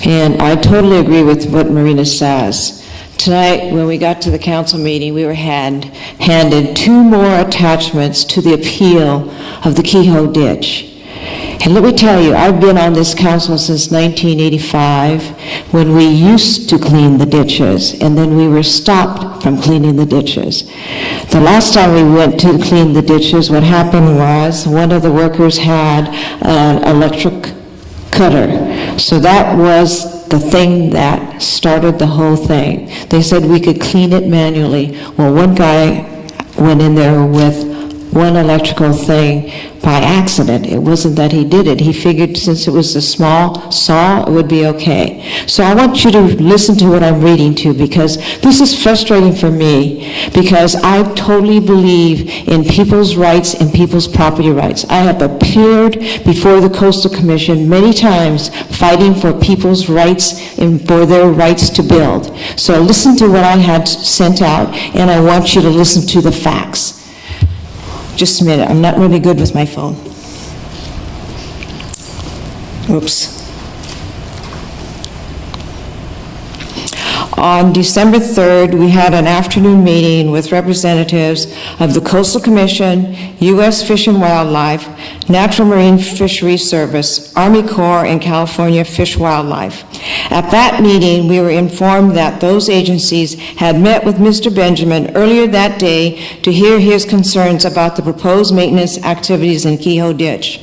Speaker 10: And I totally agree with what Marina says. Tonight, when we got to the council meeting, we were handed 2 more attachments to the appeal of the Kehoe ditch. And let me tell you, I've been on this council since 1985, when we used to clean the ditches, and then we were stopped from cleaning the ditches. The last time we went to clean the ditches, what happened was one of the workers had an electric cutter. So that was the thing that started the whole thing. They said we could clean it manually. Well, one guy went in there with one electrical thing by accident. It wasn't that he did it. He figured since it was a small saw, it would be okay. So I want you to listen to what I'm reading to, because this is frustrating for me, because I totally believe in people's rights and people's property rights. I have appeared before the Coastal Commission many times fighting for people's rights and for their rights to build. So listen to what I had sent out, and I want you to listen to the facts. Just a minute, I'm not really good with my phone. Oops. On December 3rd, we had an afternoon meeting with representatives of the Coastal Commission, U.S. Fish and Wildlife, Natural Marine Fisheries Service, Army Corps, and California Fish Wildlife. At that meeting, we were informed that those agencies had met with Mr. Benjamin earlier that day to hear his concerns about the proposed maintenance activities in Kehoe Ditch.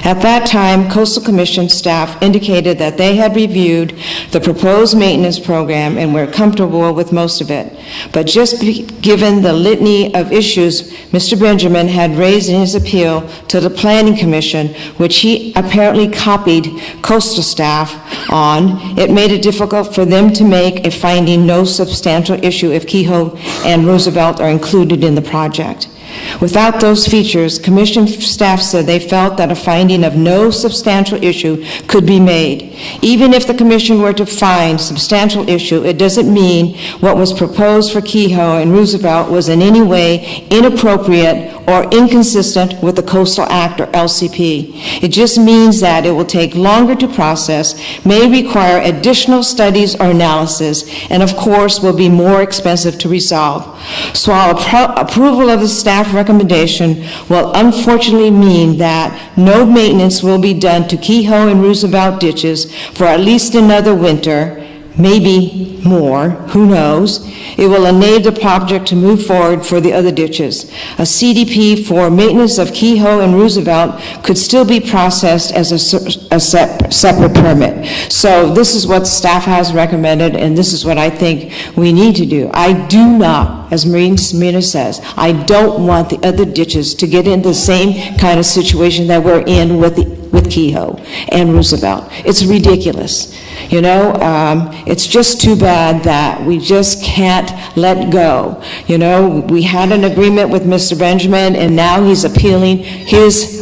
Speaker 10: At that time, Coastal Commission staff indicated that they had reviewed the proposed maintenance program and were comfortable with most of it. But given the litany of issues Mr. Benjamin had raised in his appeal to the Planning Commission, which he apparently copied Coastal staff on, it made it difficult for them to make a finding no substantial issue if Kehoe and Roosevelt are included in the project. Without those features, Commission staff said they felt that a finding of no substantial issue could be made. Even if the Commission were to find substantial issue, it doesn't mean what was proposed for Kehoe and Roosevelt was in any way inappropriate or inconsistent with the Coastal Act or LCP. It just means that it will take longer to process, may require additional studies or analysis, and of course will be more expensive to resolve. So our approval of the staff recommendation will unfortunately mean that no maintenance will be done to Kehoe and Roosevelt ditches for at least another winter, maybe more, who knows. It will enable the project to move forward for the other ditches. A CDP for maintenance of Kehoe and Roosevelt could still be processed as a separate permit. So this is what staff has recommended, and this is what I think we need to do. I do not, as Marina says, I don't want the other ditches to get into the same kind of situation that we're in with Kehoe and Roosevelt. It's ridiculous. You know, it's just too bad that we just can't let go. You know, we had an agreement with Mr. Benjamin, and now he's appealing his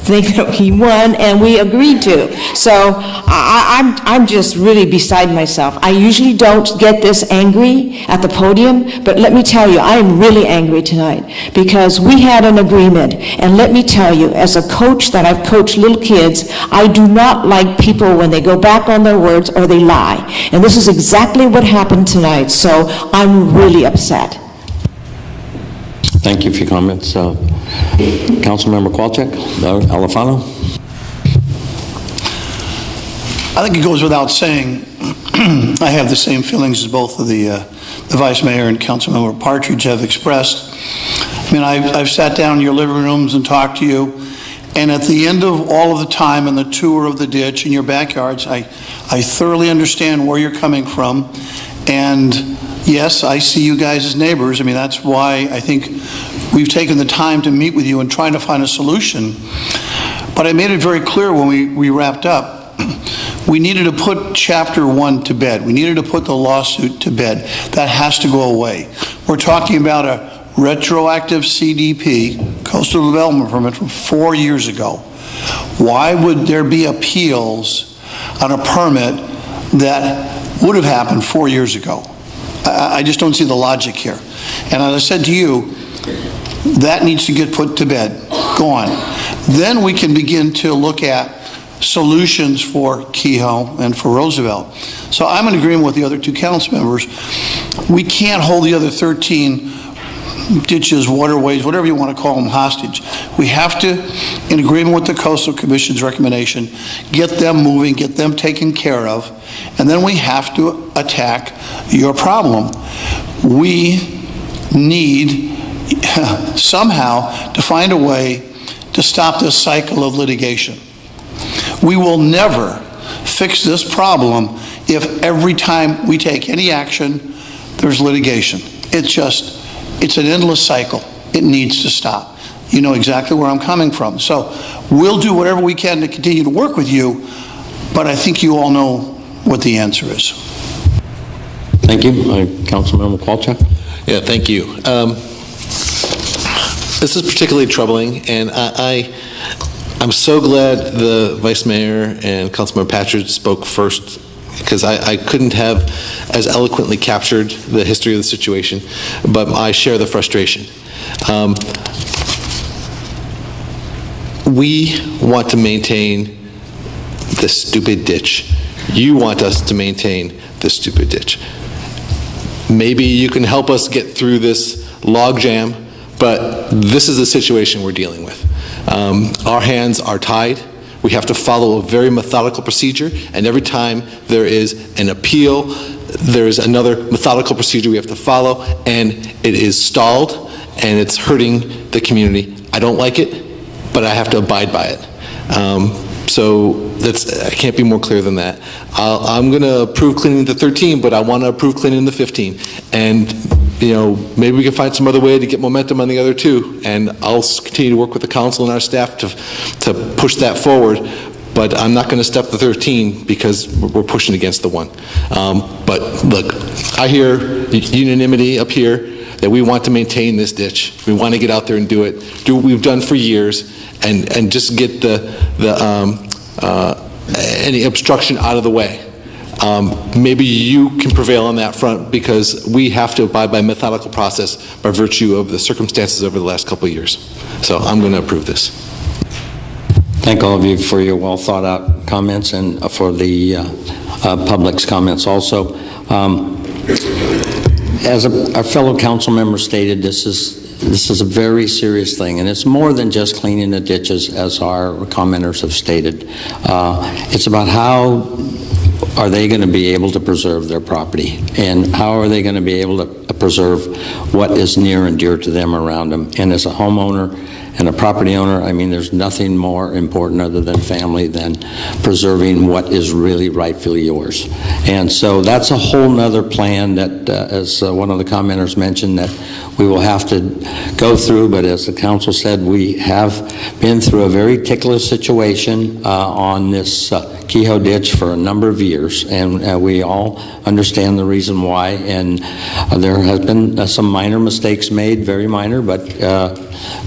Speaker 10: thing that he won and we agreed to. So I'm just really beside myself. I usually don't get this angry at the podium, but let me tell you, I am really angry tonight because we had an agreement. And let me tell you, as a coach that I've coached little kids, I do not like people when they go back on their words or they lie. And this is exactly what happened tonight. So I'm really upset.
Speaker 2: Thank you for your comments. Councilmember Kowalczyk, Alfano.
Speaker 4: I think it goes without saying, I have the same feelings as both of the Vice Mayor and Councilmember Partridge have expressed. I mean, I've sat down in your living rooms and talked to you, and at the end of all of the time and the tour of the ditch in your backyards, I thoroughly understand where you're coming from, and yes, I see you guys as neighbors. I mean, that's why I think we've taken the time to meet with you and trying to find a solution. But I made it very clear when we wrapped up, we needed to put Chapter 1 to bed. We needed to put the lawsuit to bed. That has to go away. We're talking about a retroactive CDP, Coastal Development Permit, from 4 years ago. Why would there be appeals on a permit that would have happened 4 years ago. I just don't see the logic here. And as I said to you, that needs to get put to bed, gone. Then we can begin to look at solutions for Kehoe and for Roosevelt. So I'm in agreement with the other two council members. We can't hold the other 13 ditches, waterways, whatever you want to call them, hostage. We have to, in agreement with the Coastal Commission's recommendation, get them moving, get them taken care of, and then we have to attack your problem. We need somehow to find a way to stop this cycle of litigation. We will never fix this problem if every time we take any action, there's litigation. It's an endless cycle. It needs to stop. You know exactly where I'm coming from. So we'll do whatever we can to continue to work with you, but I think you all know what the answer is.
Speaker 2: Thank you. Councilmember Qualchuk.
Speaker 6: Yeah, thank you. This is particularly troubling, and I'm so glad the Vice Mayor and Councilmember Patridge spoke first, because I couldn't have as eloquently captured the history of the situation, but I share the frustration. We want to maintain this stupid ditch. You want us to maintain this stupid ditch. Maybe you can help us get through this logjam, but this is the situation we're dealing with. Our hands are tied. We have to follow a very methodical procedure, and every time there is an appeal, there is another methodical procedure we have to follow, and it is stalled, and it's hurting the community. I don't like it, but I have to abide by it. So I can't be more clear than that. I'm going to approve cleaning the 13, but I want to approve cleaning the 15. And maybe we can find some other way to get momentum on the other two, and I'll continue to work with the council and our staff to push that forward, but I'm not going to step the 13 because we're pushing against the one. But look, I hear unanimity up here that we want to maintain this ditch. We want to get out there and do what we've done for years, and just get any obstruction out of the way. Maybe you can prevail on that front, because we have to abide by a methodical process by virtue of the circumstances over the last couple of years. So I'm going to approve this.
Speaker 2: Thank all of you for your well thought out comments, and for the public's comments also. As our fellow council member stated, this is a very serious thing, and it's more than just cleaning the ditches, as our commenters have stated. It's about how are they going to be able to preserve their property, and how are they going to be able to preserve what is near and dear to them around them. And as a homeowner and a property owner, I mean, there's nothing more important other than family than preserving what is really rightfully yours. And so that's a whole nother plan that, as one of the commenters mentioned, that we will have to go through. But as the council said, we have been through a very ticklish situation on this Kehoe ditch for a number of years, and we all understand the reason why. And there has been some minor mistakes made, very minor, but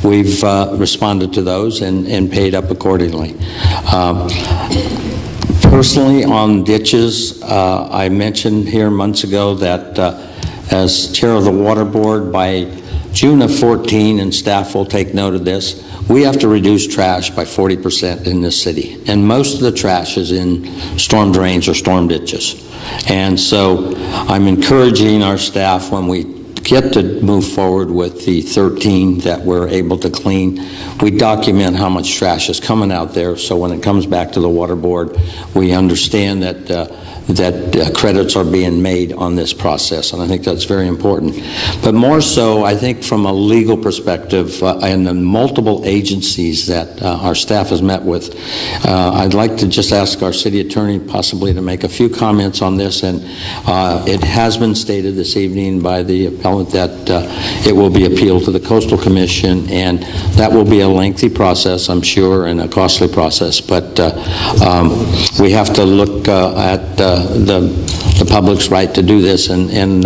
Speaker 2: we've responded to those and paid up accordingly. Personally, on ditches, I mentioned here months ago that as chair of the water board, by June of 14, and staff will take note of this, we have to reduce trash by 40% in this city. And most of the trash is in storm drains or storm ditches. And so I'm encouraging our staff, when we get to move forward with the 13 that we're able to clean, we document how much trash is coming out there, so when it comes back to the water board, we understand that credits are being made on this process, and I think that's very important. But more so, I think from a legal perspective, and the multiple agencies that our staff has met with, I'd like to just ask our city attorney possibly to make a few comments on this. And it has been stated this evening by the appellant that it will be appealed to the Coastal Commission, and that will be a lengthy process, I'm sure, and a costly process. But we have to look at the public's right to do this. And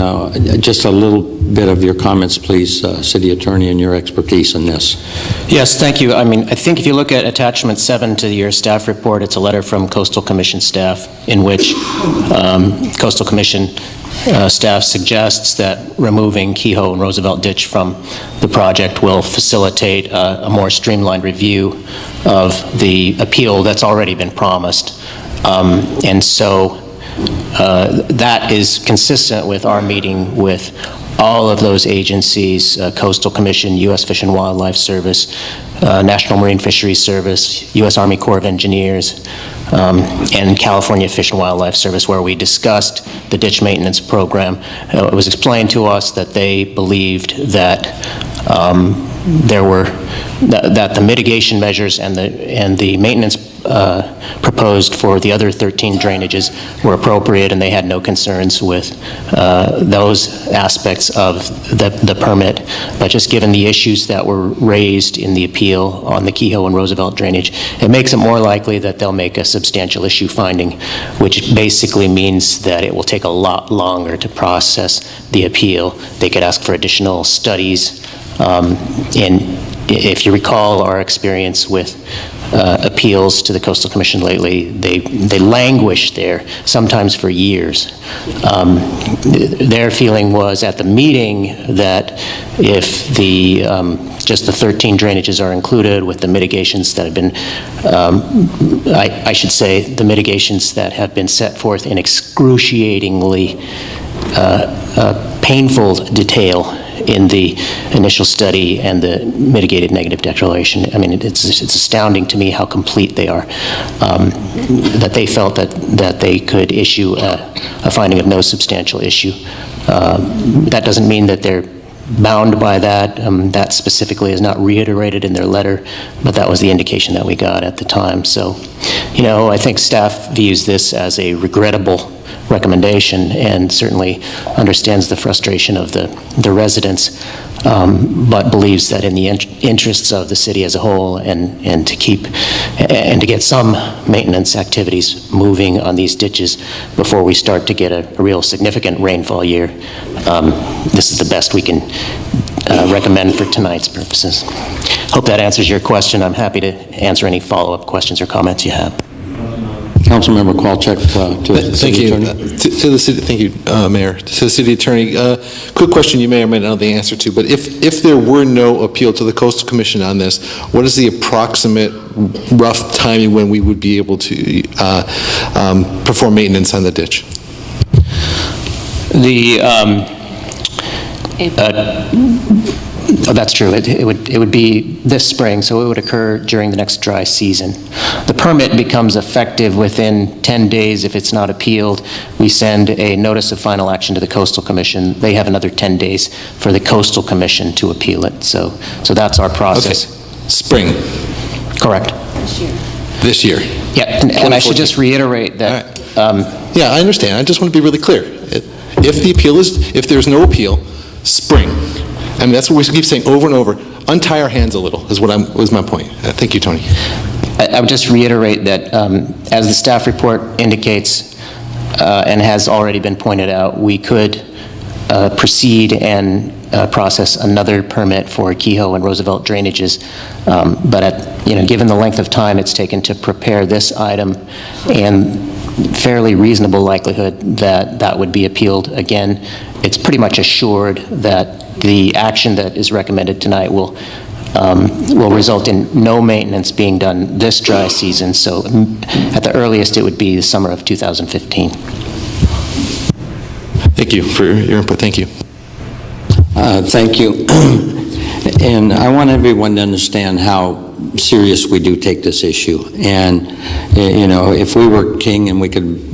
Speaker 2: just a little bit of your comments, please, City Attorney, and your expertise in this.
Speaker 13: Yes, thank you. I mean, I think if you look at attachment 7 to your staff report, it's a letter from Coastal Commission staff in which Coastal Commission staff suggests that removing Kehoe and Roosevelt Ditch from the project will facilitate a more streamlined review of the appeal that's already been promised. And so that is consistent with our meeting with all of those agencies, Coastal Commission, U.S. Fish and Wildlife Service, National Marine Fisheries Service, U.S. Army Corps of Engineers, and California Fish and Wildlife Service, where we discussed the ditch maintenance program. It was explained to us that they believed that that the mitigation measures and the maintenance proposed for the other 13 drainages were appropriate, and they had no concerns with those aspects of the permit. But just given the issues that were raised in the appeal on the Kehoe and Roosevelt drainage, it makes it more likely that they'll make a substantial issue finding, which basically means that it will take a lot longer to process the appeal. They could ask for additional studies. And if you recall our experience with appeals to the Coastal Commission lately, they languish there, sometimes for years. Their feeling was at the meeting that if just the 13 drainages are included with the mitigations that have been, I should say, the mitigations that have been set forth in excruciatingly painful detail in the initial study and the mitigated negative declaration. I mean, it's astounding to me how complete they are, that they felt that they could issue a finding of no substantial issue. That doesn't mean that they're bound by that. That specifically is not reiterated in their letter, but that was the indication that we got at the time. So, you know, I think staff views this as a regrettable recommendation and certainly understands the frustration of the residents, but believes that in the interests of the city as a whole and to get some maintenance activities moving on these ditches before we start to get a real significant rainfall year, this is the best we can recommend for tonight's purposes. Hope that answers your question. I'm happy to answer any follow-up questions or comments you have.
Speaker 2: Councilmember Kowalczyk, to the City Attorney.
Speaker 6: To the city, thank you, Mayor. To the City Attorney, quick question you may or may not know the answer to, but if there were no appeal to the Coastal Commission on this, what is the approximate rough timing when we would be able to perform maintenance on the ditch?
Speaker 13: Oh, that's true. It would be this spring, so it would occur during the next dry season. The permit becomes effective within 10 days if it's not appealed. We send a notice of final action to the Coastal Commission. They have another 10 days for the Coastal Commission to appeal it. So that's our process.
Speaker 6: Okay. Spring.
Speaker 13: Correct.
Speaker 6: This year.
Speaker 13: Yeah, and I should just reiterate that.
Speaker 6: Right. Yeah, I understand. I just want to be really clear. If there's no appeal, spring. I mean, that's what we keep saying over and over. Untie our hands a little was my point. Thank you, Tony.
Speaker 13: I would just reiterate that as the staff report indicates and has already been pointed out, we could proceed and process another permit for Kehoe and Roosevelt drainages. But given the length of time it's taken to prepare this item and fairly reasonable likelihood that that would be appealed again, it's pretty much assured that the action that is recommended tonight will result in no maintenance being done this dry season. So at the earliest, it would be the summer of 2015.
Speaker 6: Thank you for your input. Thank you.
Speaker 2: Thank you. And I want everyone to understand how serious we do take this issue. And, if we were king and we could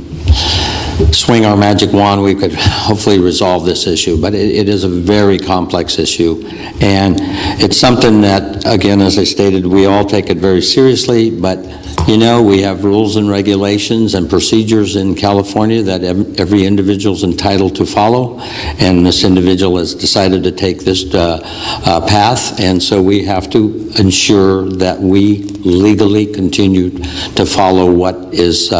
Speaker 2: swing our magic wand, we could hopefully resolve this issue. But it is a very complex issue. And it's something that, again, as I stated, we all take it very seriously. But, we have rules and regulations and procedures in California that every individual is entitled to follow. And this individual has decided to take this path. And so we have to ensure that we legally continue to follow what is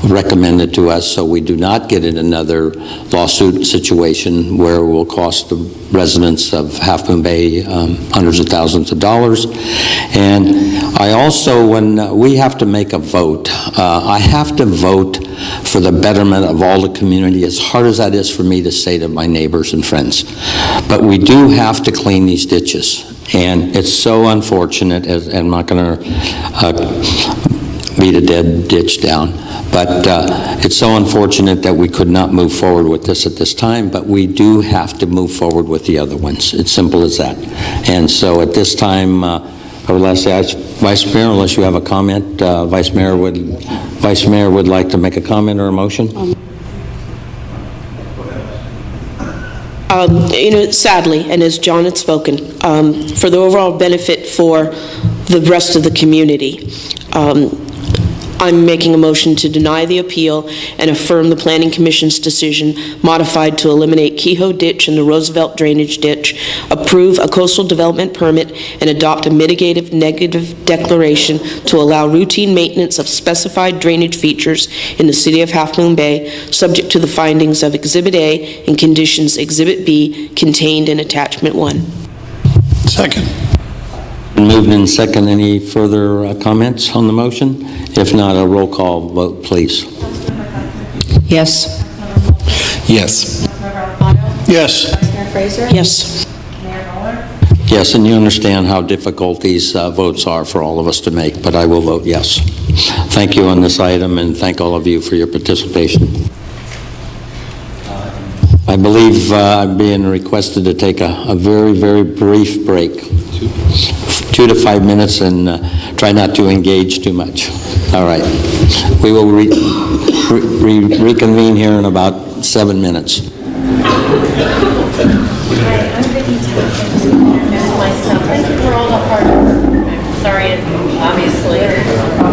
Speaker 2: recommended to us, so we do not get in another lawsuit situation where it will cost the residents of Half Moon Bay hundreds of thousands of dollars. And I also, when we have to make a vote, I have to vote for the betterment of all the community, as hard as that is for me to say to my neighbors and friends. But we do have to clean these ditches. And it's so unfortunate, as I'm not going to beat a dead ditch down, but it's so unfortunate that we could not move forward with this at this time, but we do have to move forward with the other ones. It's simple as that. And so at this time, I would like to ask Vice Mayor, unless you have a comment, Vice Mayor would like to make a comment or a motion?
Speaker 5: Sadly, and as John had spoken, for the overall benefit for the rest of the community, I'm making a motion to deny the appeal and affirm the Planning Commission's decision modified to eliminate Kehoe Ditch and the Roosevelt Drainage Ditch, approve a coastal development permit, and adopt a mitigative negative declaration to allow routine maintenance of specified drainage features in the city of Half Moon Bay, subject to the findings of Exhibit A and conditions Exhibit B contained in Attachment 1.
Speaker 4: Second.
Speaker 2: Moved in second. Any further comments on the motion? If not, a roll call vote, please.
Speaker 10: Yes.
Speaker 6: Yes.
Speaker 4: Yes.
Speaker 5: Yes.
Speaker 2: Yes, and you understand how difficult these votes are for all of us to make, but I will vote yes. Thank you on this item, and thank all of you for your participation. I believe I'm being requested to take a very, very brief break. 2 to 5 minutes, and try not to engage too much. All right. We will reconvene here in about 7 minutes.
Speaker 19: Thank you for all the hard work. I'm sorry, it's obviously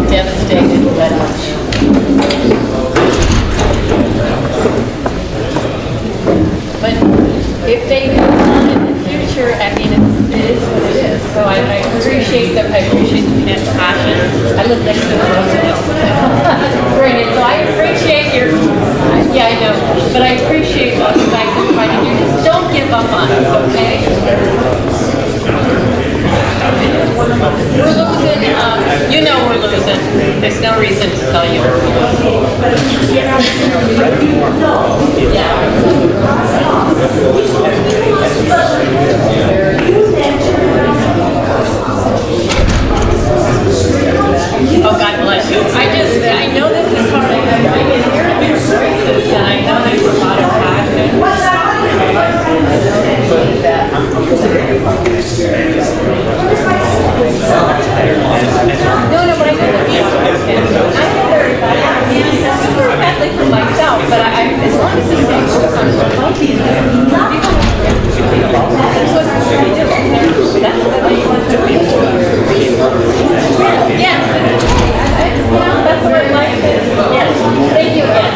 Speaker 19: devastated, but if they go on in the future, I mean, it is what it is. So I appreciate the passion. I live next to the granted, so I appreciate your, yeah, I know, but I appreciate what you guys are trying to do. Just don't give up on us, okay? We're losing, you know we're losing. There's no reason to tell you we're losing. Oh, God bless you. I know this is hard. I can hear it in your voices, and I know there's a lot of passion. No, but I know the answer. I know everybody. I'm super badly for myself, but as long as it's safe, I'm healthy enough. That's what I'm trying to do. That's what I want to do. Yes. That's what life is. Yes. Thank you again.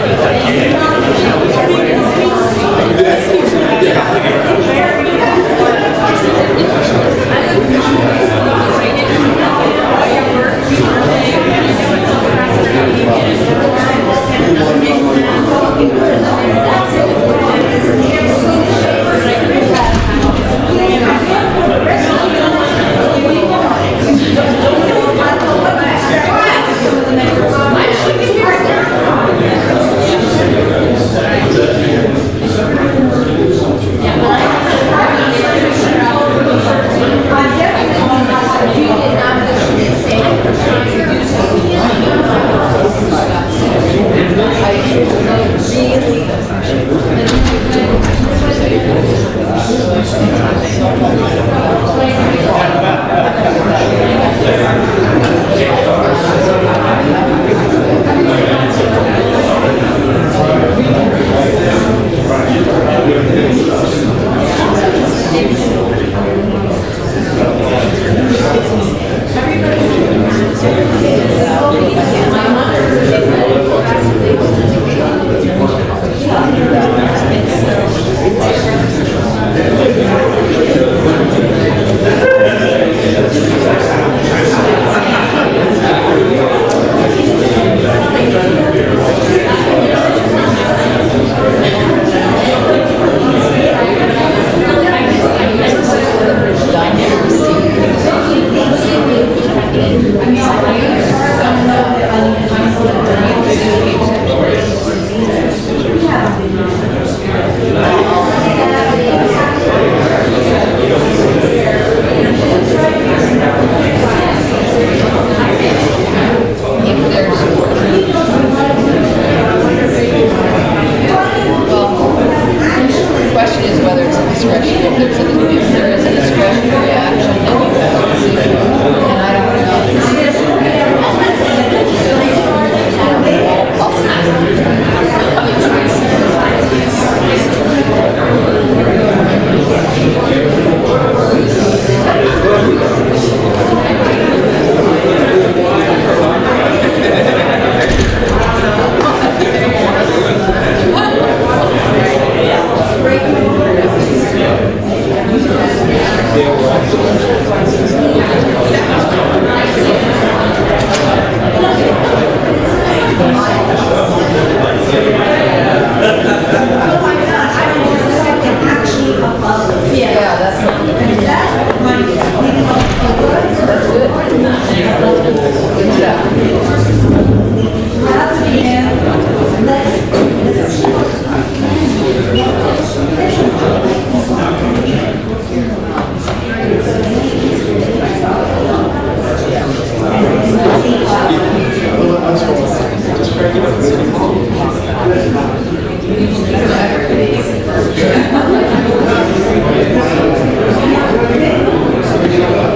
Speaker 20: The question is whether it's a discretion, if there is a discretionary action, then you have a decision. And I don't know.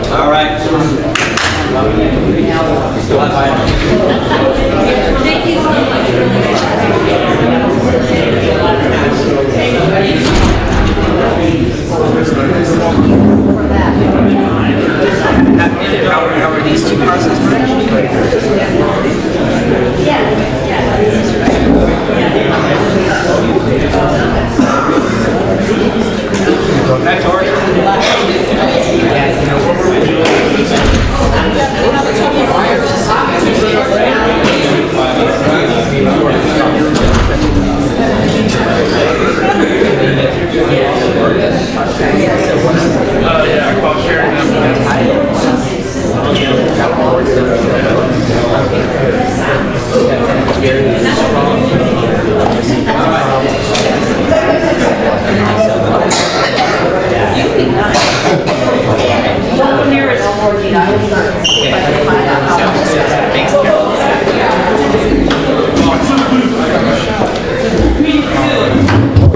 Speaker 21: All right. How are these two parcels merged?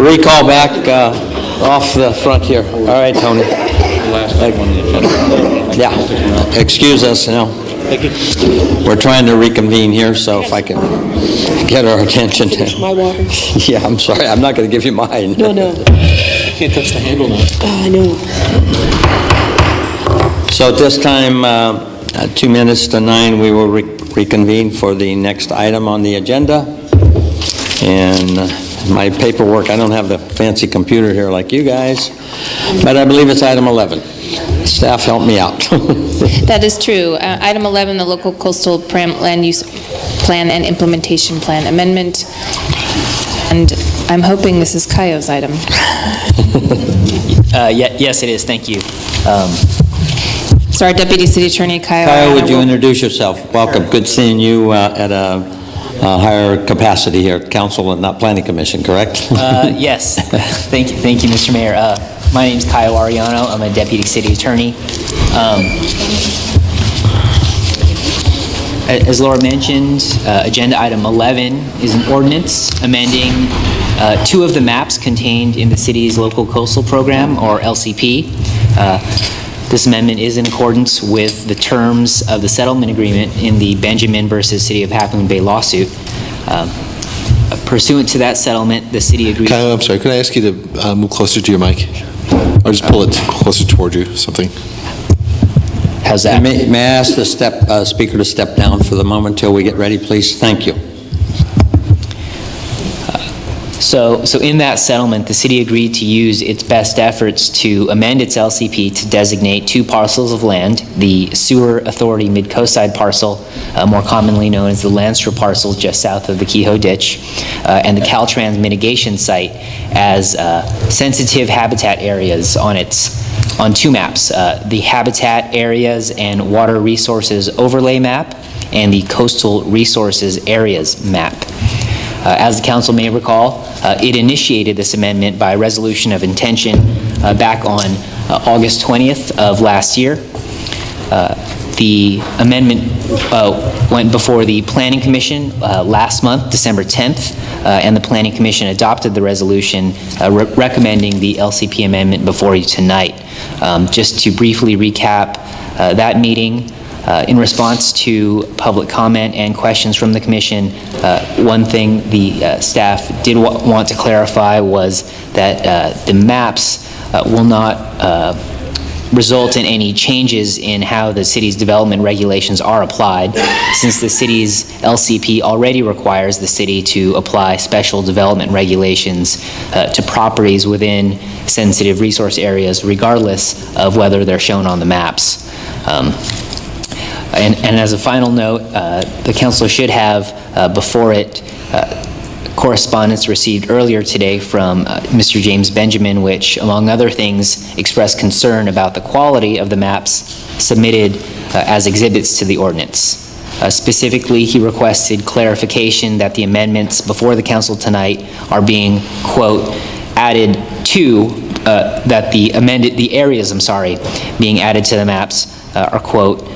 Speaker 2: Recall back off the front here. All right, Tony. Yeah, excuse us, we're trying to reconvene here, so if I can get our attention.
Speaker 5: My water.
Speaker 2: Yeah, I'm sorry, I'm not going to give you mine.
Speaker 5: No.
Speaker 6: I can't touch the handle now.
Speaker 5: I know.
Speaker 2: So at this time, 2 minutes to 9, we will reconvene for the next item on the agenda. And my paperwork, I don't have the fancy computer here like you guys, but I believe it's item 11. Staff, help me out.
Speaker 7: That is true. Item 11, the local coastal land use plan and implementation plan amendment. And I'm hoping this is Kaio's item.
Speaker 22: Yes, it is. Thank you.
Speaker 7: So our Deputy City Attorney, Kaio.
Speaker 2: Kaio, would you introduce yourself? Welcome. Good seeing you at a higher capacity here at Council and not Planning Commission, correct?
Speaker 22: Yes. Thank you, Mr. Mayor. My name is Kaio Ariano. I'm a Deputy City Attorney. As Laura mentioned, Agenda Item 11 is an ordinance amending 2 of the maps contained in the city's local coastal program, or LCP. This amendment is in accordance with the terms of the settlement agreement in the Benjamin versus City of Half Moon Bay lawsuit. Pursuant to that settlement, the city agreed.
Speaker 6: Kyle, I'm sorry, could I ask you to move closer to your mic? Or just pull it closer toward you, something.
Speaker 22: How's that?
Speaker 2: May I ask the speaker to step down for the moment until we get ready, please? Thank you.
Speaker 22: So in that settlement, the city agreed to use its best efforts to amend its LCP to designate 2 parcels of land, the Sewer Authority Mid-Coastside parcel, more commonly known as the Landstra parcel just south of the Kehoe Ditch, and the Caltrans mitigation site as sensitive habitat areas on 2 maps, the Habitat Areas and Water Resources Overlay Map and the Coastal Resources Areas Map. As the council may recall, it initiated this amendment by resolution of intention back on August 20th of last year. The amendment went before the Planning Commission last month, December 10th, and the Planning Commission adopted the resolution recommending the LCP amendment before you tonight. Just to briefly recap that meeting, in response to public comment and questions from the Commission, one thing the staff did want to clarify was that the maps will not result in any changes in how the city's development regulations are applied, since the city's LCP already requires the city to apply special development regulations to properties within sensitive resource areas, regardless of whether they're shown on the maps. And as a final note, the council should have before it correspondence received earlier today from Mr. James Benjamin, which, among other things, expressed concern about the quality of the maps submitted as exhibits to the ordinance. Specifically, he requested clarification that the amendments before the council tonight are being, quote, added to, that the areas, being added to the maps are, quote,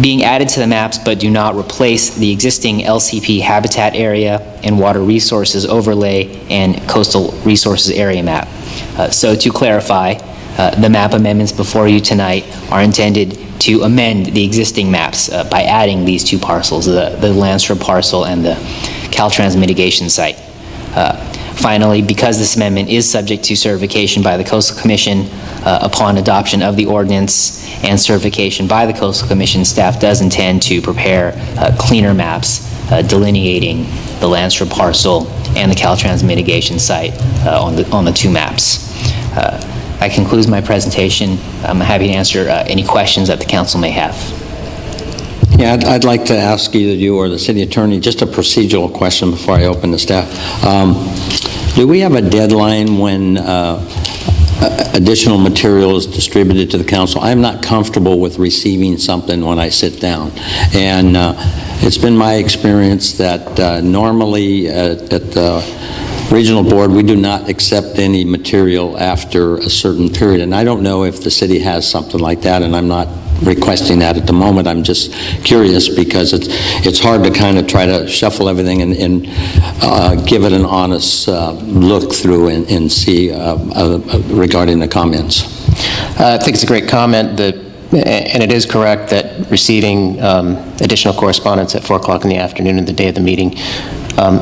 Speaker 22: being added to the maps but do not replace the existing LCP habitat area and water resources overlay and coastal resources area map. So to clarify, the map amendments before you tonight are intended to amend the existing maps by adding these two parcels, the Landstrip parcel and the Caltrans mitigation site. Finally, because this amendment is subject to certification by the Coastal Commission, upon adoption of the ordinance and certification by the Coastal Commission, staff does intend to prepare cleaner maps delineating the Landstrip parcel and the Caltrans mitigation site on the two maps. That concludes my presentation. I'm happy to answer any questions that the council may have.
Speaker 2: Yeah, I'd like to ask either you or the city attorney just a procedural question before I open the staff. Do we have a deadline when additional material is distributed to the council? I'm not comfortable with receiving something when I sit down. And it's been my experience that normally at the regional board, we do not accept any material after a certain period. And I don't know if the city has something like that, and I'm not requesting that at the moment. I'm just curious because it's hard to kind of try to shuffle everything and give it an honest look through and see regarding the comments.
Speaker 13: I think it's a great comment, and it is correct that receiving additional correspondence at 4 o'clock in the afternoon and the day of the meeting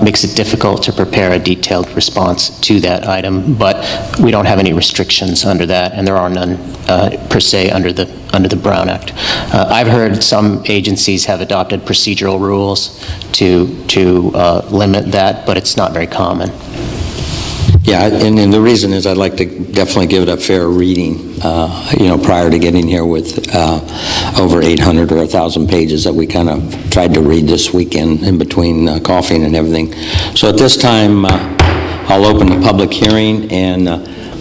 Speaker 13: makes it difficult to prepare a detailed response to that item, but we don't have any restrictions under that, and there are none per se under the Brown Act. I've heard some agencies have adopted procedural rules to limit that, but it's not very common.
Speaker 2: Yeah, and the reason is I'd like to definitely give it a fair reading, prior to getting here with over 800 or 1,000 pages that we kind of tried to read this weekend in between coughing and everything. So at this time, I'll open the public hearing, and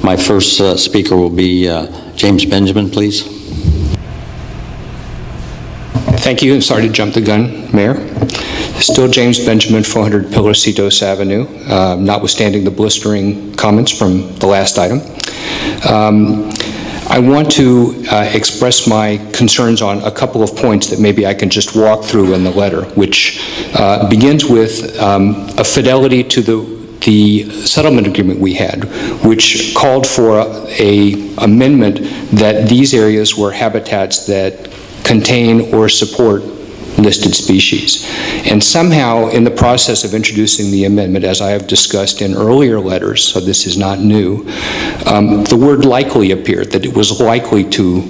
Speaker 2: my first speaker will be James Benjamin, please.
Speaker 14: Thank you, and sorry to jump the gun, Mayor. Still James Benjamin, 400 Pilocitos Avenue, notwithstanding the blistering comments from the last item. I want to express my concerns on a couple of points that maybe I can just walk through in the letter, which begins with a fidelity to the settlement agreement we had, which called for an amendment that these areas were habitats that contain or support listed species. And somehow, in the process of introducing the amendment, as I have discussed in earlier letters, so this is not new, the word likely appeared, that it was likely to,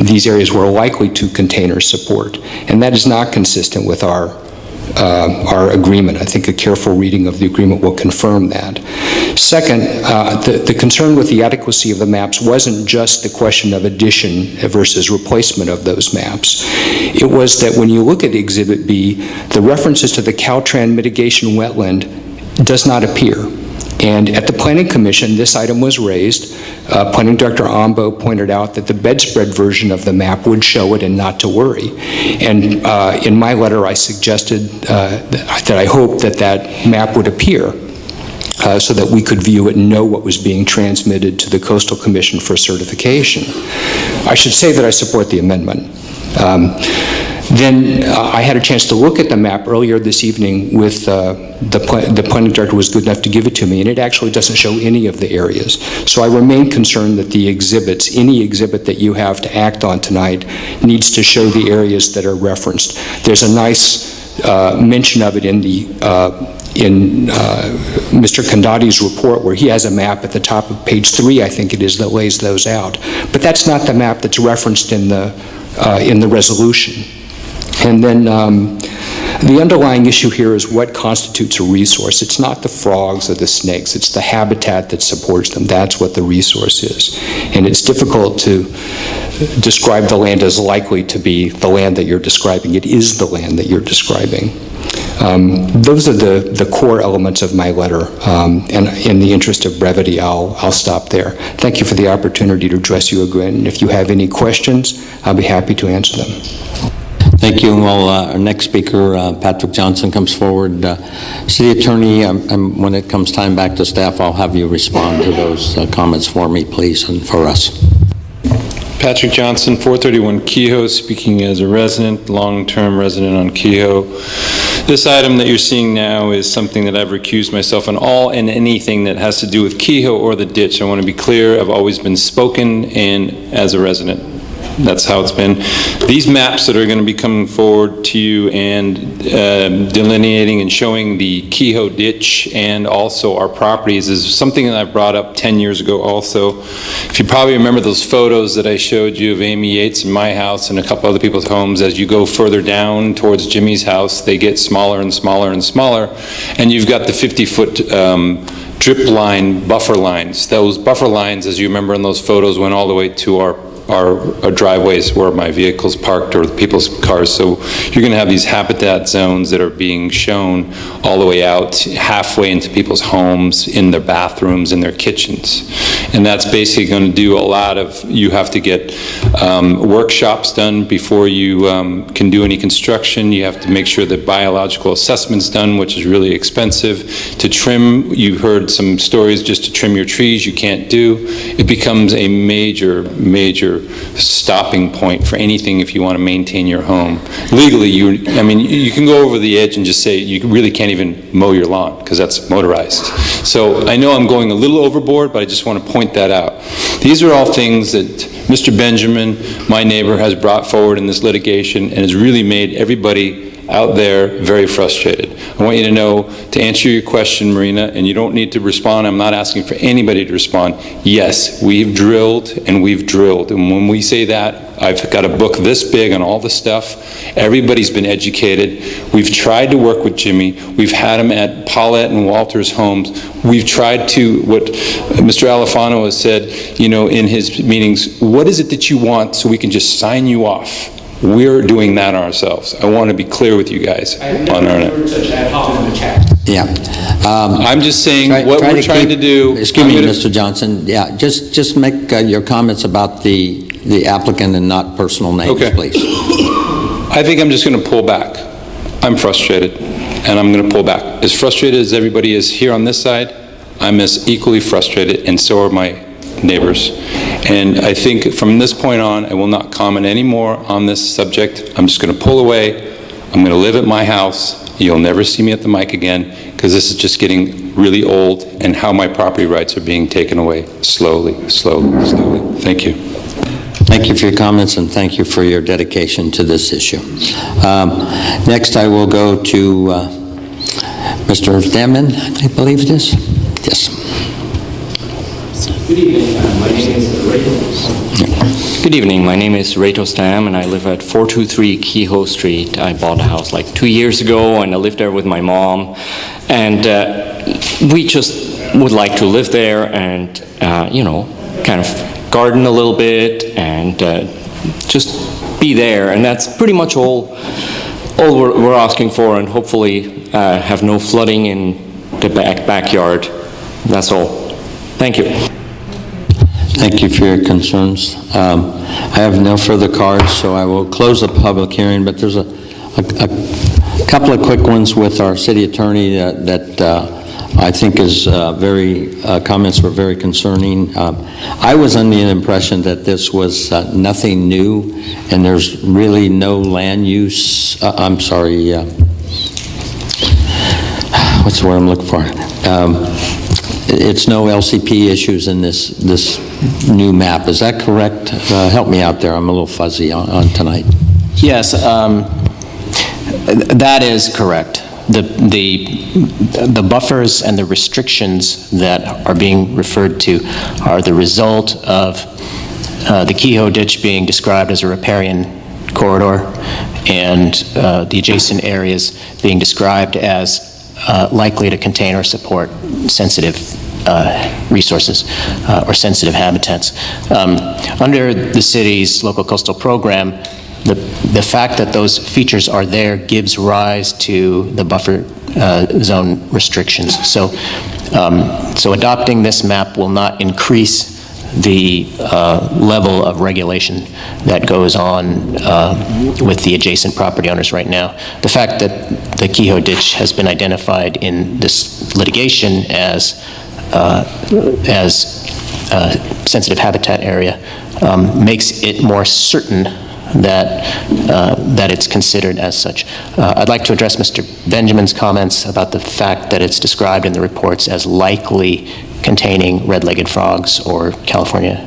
Speaker 14: these areas were likely to contain or support. And that is not consistent with our agreement. I think a careful reading of the agreement will confirm that. Second, the concern with the adequacy of the maps wasn't just the question of addition versus replacement of those maps. It was that when you look at Exhibit B, the references to the Caltrans mitigation wetland does not appear. And at the Planning Commission, this item was raised. Planning Director Ombo pointed out that the bedspread version of the map would show it and not to worry. And in my letter, I suggested that I hope that that map would appear so that we could view it and know what was being transmitted to the Coastal Commission for certification. I should say that I support the amendment. Then I had a chance to look at the map earlier this evening with the planning director was good enough to give it to me, and it actually doesn't show any of the areas. So I remain concerned that the exhibits, any exhibit that you have to act on tonight, needs to show the areas that are referenced. There's a nice mention of it in Mr. Kandati's report, where he has a map at the top of page 3, I think it is, that lays those out. But that's not the map that's referenced in the resolution. And then the underlying issue here is what constitutes a resource. It's not the frogs or the snakes, it's the habitat that supports them. That's what the resource is. And it's difficult to describe the land as likely to be the land that you're describing. It is the land that you're describing. Those are the core elements of my letter, and in the interest of brevity, I'll stop there. Thank you for the opportunity to address you again, and if you have any questions, I'll be happy to answer them.
Speaker 2: Thank you. Well, our next speaker, Patrick Johnson, comes forward. City Attorney, when it comes time back to staff, I'll have you respond to those comments for me, please, and for us.
Speaker 18: Patrick Johnson, 431 Kehoe, speaking as a resident, long-term resident on Kehoe. This item that you're seeing now is something that I've recused myself on all and anything that has to do with Kehoe or the ditch. I want to be clear, I've always been spoken and as a resident. That's how it's been. These maps that are going to be coming forward to you and delineating and showing the Kehoe ditch and also our properties is something that I brought up 10 years ago also. If you probably remember those photos that I showed you of Amy Yates and my house and a couple other people's homes, as you go further down towards Jimmy's house, they get smaller and smaller and smaller, and you've got the 50-foot drip line buffer lines. Those buffer lines, as you remember in those photos, went all the way to our driveways where my vehicles parked or people's cars. So you're going to have these habitat zones that are being shown all the way out halfway into people's homes, in their bathrooms, in their kitchens. And that's basically going to do a lot of, you have to get workshops done before you can do any construction. You have to make sure that biological assessment's done, which is really expensive. To trim, you heard some stories, just to trim your trees you can't do. It becomes a major stopping point for anything if you want to maintain your home. Legally, you can go over the edge and just say you really can't even mow your lawn because that's motorized. So I know I'm going a little overboard, but I just want to point that out. These are all things that Mr. Benjamin, my neighbor, has brought forward in this litigation and has really made everybody out there very frustrated. I want you to know, to answer your question, Marina, and you don't need to respond, I'm not asking for anybody to respond. Yes, we've drilled and we've drilled. And when we say that, I've got a book this big on all the stuff. Everybody's been educated. We've tried to work with Jimmy. We've had him at Paulette and Walter's homes. We've tried to, what Mr. Alifano has said, in his meetings, what is it that you want so we can just sign you off? We're doing that ourselves. I want to be clear with you guys on our end.
Speaker 2: Yeah.
Speaker 18: I'm just saying what we're trying to do.
Speaker 2: Excuse me, Mr. Johnson. Yeah, just make your comments about the applicant and not personal names, please.
Speaker 18: I think I'm just going to pull back. I'm frustrated, and I'm going to pull back. As frustrated as everybody is here on this side, I'm as equally frustrated, and so are my neighbors. And I think from this point on, I will not comment any more on this subject. I'm just going to pull away. I'm going to live at my house. You'll never see me at the mic again, because this is just getting really old, and how my property rights are being taken away slowly, slowly, slowly. Thank you.
Speaker 2: Thank you for your comments, and thank you for your dedication to this issue. Next, I will go to Mr. Damon, I believe it is. Yes.
Speaker 1: Good evening. Good evening. My name is Reto Stam, and I live at 423 Kehoe Street. I bought a house like 2 years ago, and I lived there with my mom. And we just would like to live there and, kind of garden a little bit and just be there. And that's pretty much all we're asking for, and hopefully have no flooding in the backyard. That's all. Thank you.
Speaker 2: Thank you for your concerns. I have no further cards, so I will close the public hearing, but there's a couple of quick ones with our city attorney that I think is comments were very concerning. I was under the impression that this was nothing new, and there's really no land use, what's the word I'm looking for? It's no LCP issues in this new map. Is that correct? Help me out there. I'm a little fuzzy on tonight.
Speaker 13: Yes, that is correct. The buffers and the restrictions that are being referred to are the result of the Kehoe Ditch being described as a riparian corridor, and the adjacent areas being described as likely to contain or support sensitive resources or sensitive habitats. Under the city's local coastal program, the fact that those features are there gives rise to the buffer zone restrictions. So adopting this map will not increase the level of regulation that goes on with the adjacent property owners right now. The fact that the Kehoe Ditch has been identified in this litigation as sensitive habitat area makes it more certain that it's considered as such. I'd like to address Mr. Benjamin's comments about the fact that it's described in the reports as likely containing red-legged frogs or California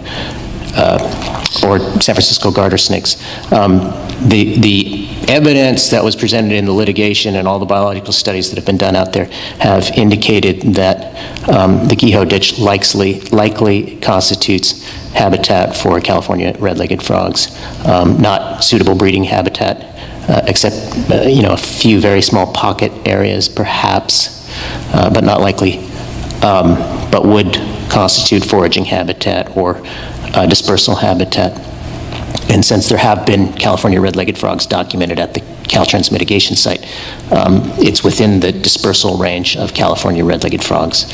Speaker 13: or San Francisco garter snakes. The evidence that was presented in the litigation and all the biological studies that have been done out there have indicated that the Kehoe Ditch likely constitutes habitat for California red-legged frogs, not suitable breeding habitat, except a few very small pocket areas perhaps, but not likely, but would constitute foraging habitat or dispersal habitat. And since there have been California red-legged frogs documented at the Caltrans mitigation site, it's within the dispersal range of California red-legged frogs.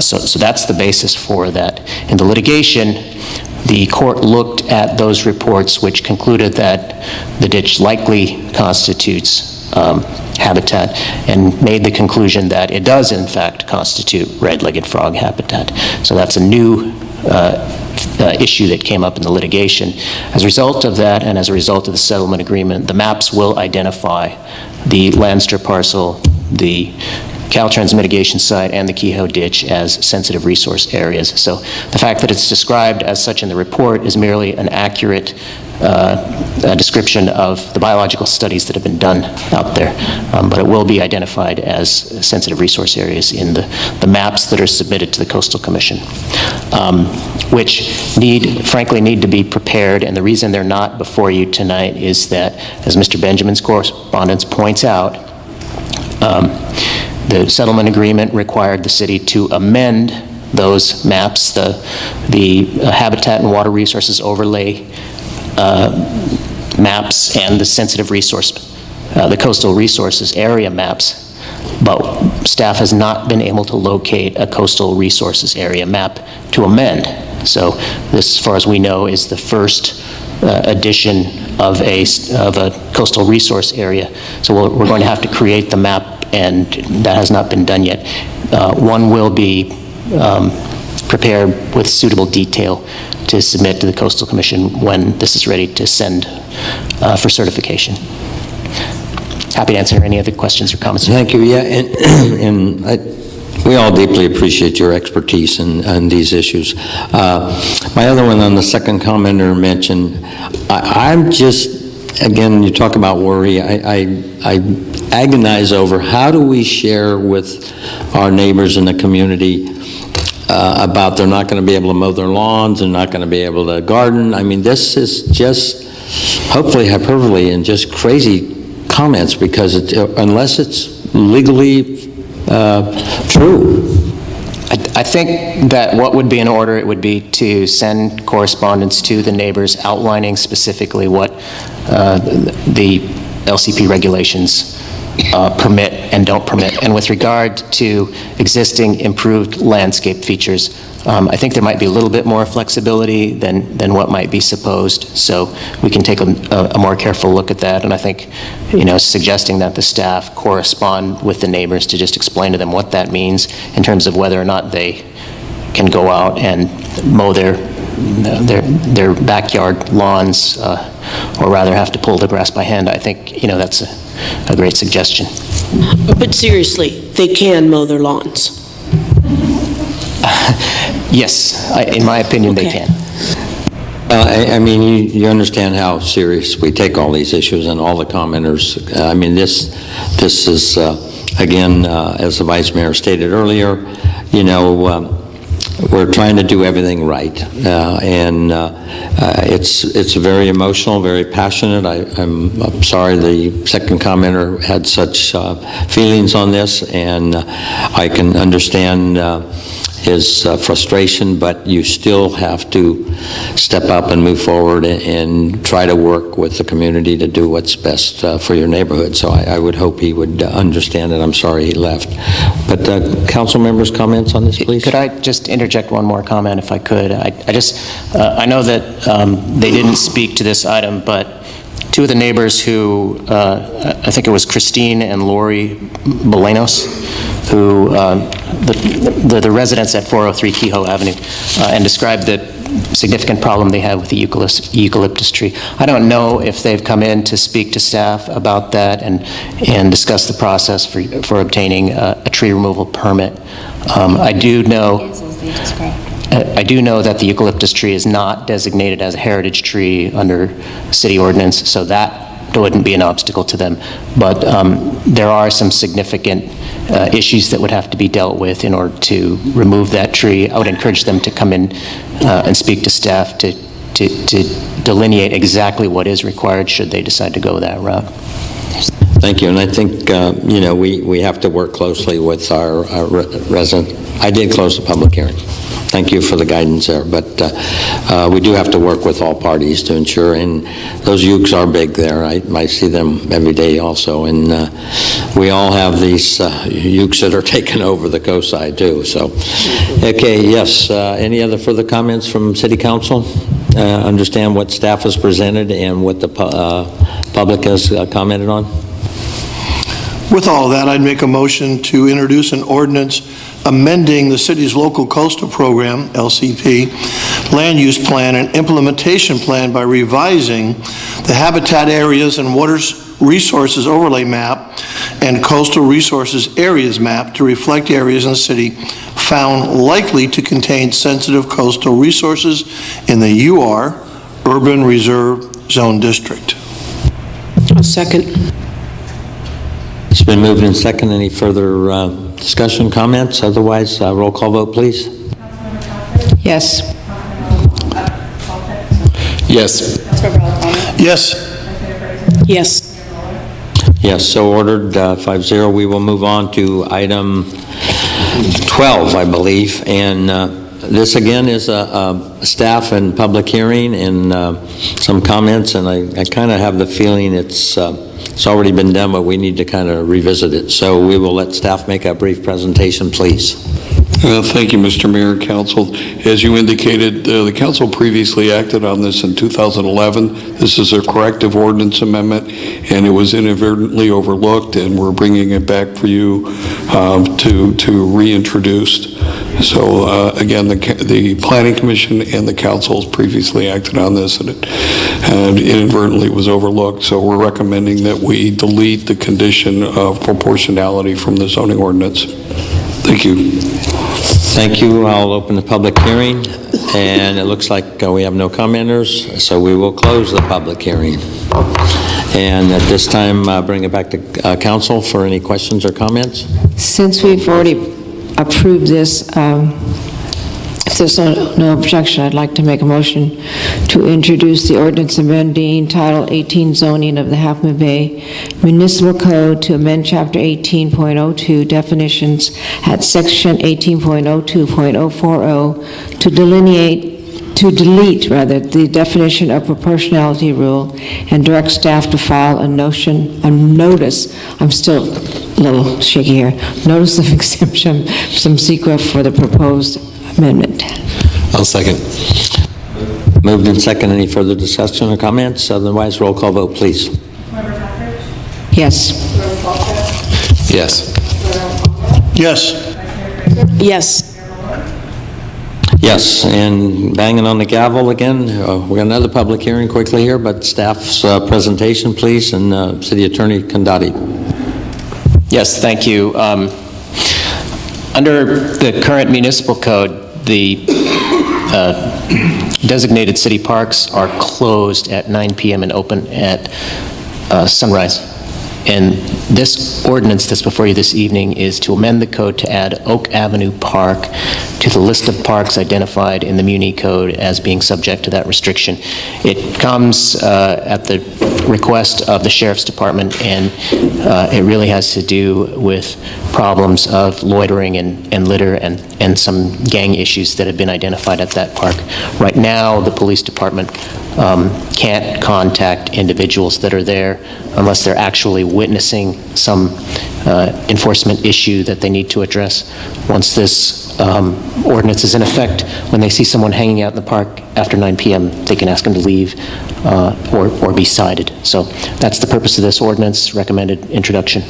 Speaker 13: So that's the basis for that. In the litigation, the court looked at those reports which concluded that the ditch likely constitutes habitat and made the conclusion that it does in fact constitute red-legged frog habitat. So that's a new issue that came up in the litigation. As a result of that, and as a result of the settlement agreement, the maps will identify the Lanster parcel, the Caltrans mitigation site, and the Kehoe Ditch as sensitive resource areas. So the fact that it's described as such in the report is merely an accurate description of the biological studies that have been done out there, but it will be identified as sensitive resource areas in the maps that are submitted to the Coastal Commission, which frankly need to be prepared, and the reason they're not before you tonight is that, as Mr. Benjamin's correspondence points out, the settlement agreement required the city to amend those maps, the habitat and water resources overlay maps and the sensitive resource, the coastal resources area maps, but staff has not been able to locate a coastal resources area map to amend. So this, as far as we know, is the first edition of a coastal resource area. So we're going to have to create the map, and that has not been done yet. One will be prepared with suitable detail to submit to the Coastal Commission when this is ready to send for certification. Happy to answer any other questions or comments.
Speaker 2: Thank you. Yeah, and we all deeply appreciate your expertise in these issues. My other one on the second commenter mentioned, I'm just, again, you talk about worry, I agonize over how do we share with our neighbors in the community about they're not going to be able to mow their lawns, they're not going to be able to garden. I mean, this is just hopefully hyperbole and just crazy comments, because unless it's legally true.
Speaker 13: I think that what would be in order, it would be to send correspondence to the neighbors outlining specifically what the LCP regulations permit and don't permit. And with regard to existing improved landscape features, I think there might be a little bit more flexibility than what might be supposed, so we can take a more careful look at that. And I think, suggesting that the staff correspond with the neighbors to just explain to them what that means in terms of whether or not they can go out and mow their backyard lawns, or rather have to pull the grass by hand. I think, that's a great suggestion.
Speaker 5: But seriously, they can mow their lawns?
Speaker 13: Yes, in my opinion, they can.
Speaker 2: I mean, you understand how serious we take all these issues and all the commenters. I mean, this is, again, as the Vice Mayor stated earlier, we're trying to do everything right, and it's very emotional, very passionate. I'm sorry the second commenter had such feelings on this, and I can understand his frustration, but you still have to step up and move forward and try to work with the community to do what's best for your neighborhood. So I would hope he would understand it. I'm sorry he left. But council members' comments on this, please?
Speaker 13: Could I just interject one more comment, if I could? I know that they didn't speak to this item, but two of the neighbors who, I think it was Christine and Lori Bolanos, who, the residents at 403 Kehoe Avenue, and described the significant problem they have with the eucalyptus tree. I don't know if they've come in to speak to staff about that and discuss the process for obtaining a tree removal permit. I do know that the eucalyptus tree is not designated as a heritage tree under city ordinance, so that wouldn't be an obstacle to them. But there are some significant issues that would have to be dealt with in order to remove that tree. I would encourage them to come in and speak to staff to delineate exactly what is required should they decide to go that route.
Speaker 2: Thank you, and I think, we have to work closely with our resident. I did close the public hearing. Thank you for the guidance there, but we do have to work with all parties to ensure, and those ukes are big there. I see them every day also, and we all have these ukes that are taking over the coast side too, so. Okay, yes, any other further comments from City Council? Understand what staff has presented and what the public has commented on?
Speaker 4: With all of that, I'd make a motion to introduce an ordinance amending the city's local coastal program, LCP, land use plan and implementation plan by revising the habitat areas and water resources overlay map and coastal resources areas map to reflect areas in the city found likely to contain sensitive coastal resources in the UR, Urban Reserve Zone District.
Speaker 5: A second.
Speaker 2: It's been moved and second. Any further discussion, comments? Otherwise, roll call vote, please.
Speaker 10: Yes.
Speaker 6: Yes.
Speaker 4: Yes.
Speaker 5: Yes.
Speaker 2: Yes, so ordered, 5-0. We will move on to item 12, I believe, and this again is a staff and public hearing and some comments, and I kind of have the feeling it's already been done, but we need to kind of revisit it. So we will let staff make a brief presentation, please.
Speaker 3: Thank you, Mr. Mayor and Council. As you indicated, the Council previously acted on this in 2011. This is a corrective ordinance amendment, and it was inadvertently overlooked, and we're bringing it back for you to reintroduce. So again, the Planning Commission and the Council has previously acted on this, and it inadvertently was overlooked. So we're recommending that we delete the condition of proportionality from the zoning ordinance. Thank you.
Speaker 2: Thank you. I'll open the public hearing, and it looks like we have no commenters, so we will close the public hearing. And at this time, bring it back to council for any questions or comments.
Speaker 10: Since we've already approved this, if there's no objection, I'd like to make a motion to introduce the ordinance amending Title 18 zoning of the Half Moon Bay Municipal Code to amend Chapter 18.02 definitions at Section 18.02.040 to to delete, rather, the definition of proportionality rule and direct staff to file a notice, I'm still a little shaky here, notice of exemption from SEQA for the proposed amendment.
Speaker 2: I'll second. Moved and second. Any further discussion or comments? Otherwise, roll call vote, please.
Speaker 10: Yes.
Speaker 2: Yes.
Speaker 4: Yes.
Speaker 5: Yes.
Speaker 2: Yes, and banging on the gavel again, we got another public hearing quickly here, but staff's presentation, please, and City Attorney Kandati.
Speaker 22: Yes, thank you. Under the current municipal code, the designated city parks are closed at 9 p.m. and open at sunrise. And this ordinance that's before you this evening is to amend the code to add Oak Avenue Park to the list of parks identified in the Muni Code as being subject to that restriction. It comes at the request of the Sheriff's Department, and it really has to do with problems of loitering and litter and some gang issues that have been identified at that park. Right now, the police department can't contact individuals that are there unless they're actually witnessing some enforcement issue that they need to address. Once this ordinance is in effect, when they see someone hanging out in the park after 9 p.m., they can ask them to leave or be cited. So that's the purpose of this ordinance, recommended introduction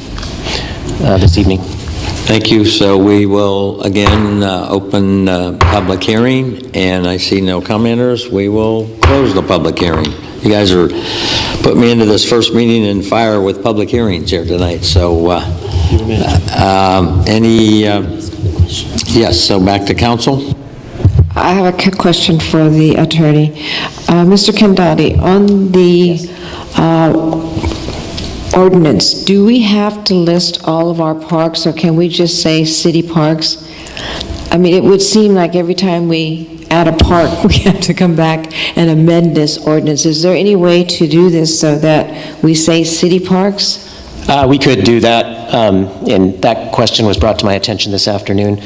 Speaker 22: this evening.
Speaker 2: Thank you. So we will again open public hearing, and I see no commenters. We will close the public hearing. You guys are putting me into this first meeting in fire with public hearings here tonight. So yes, so back to council.
Speaker 10: I have a question for the attorney. Mr. Kandati, on the ordinance, do we have to list all of our parks, or can we just say city parks? I mean, it would seem like every time we add a park, we have to come back and amend this ordinance. Is there any way to do this so that we say city parks?
Speaker 22: We could do that, and that question was brought to my attention this afternoon.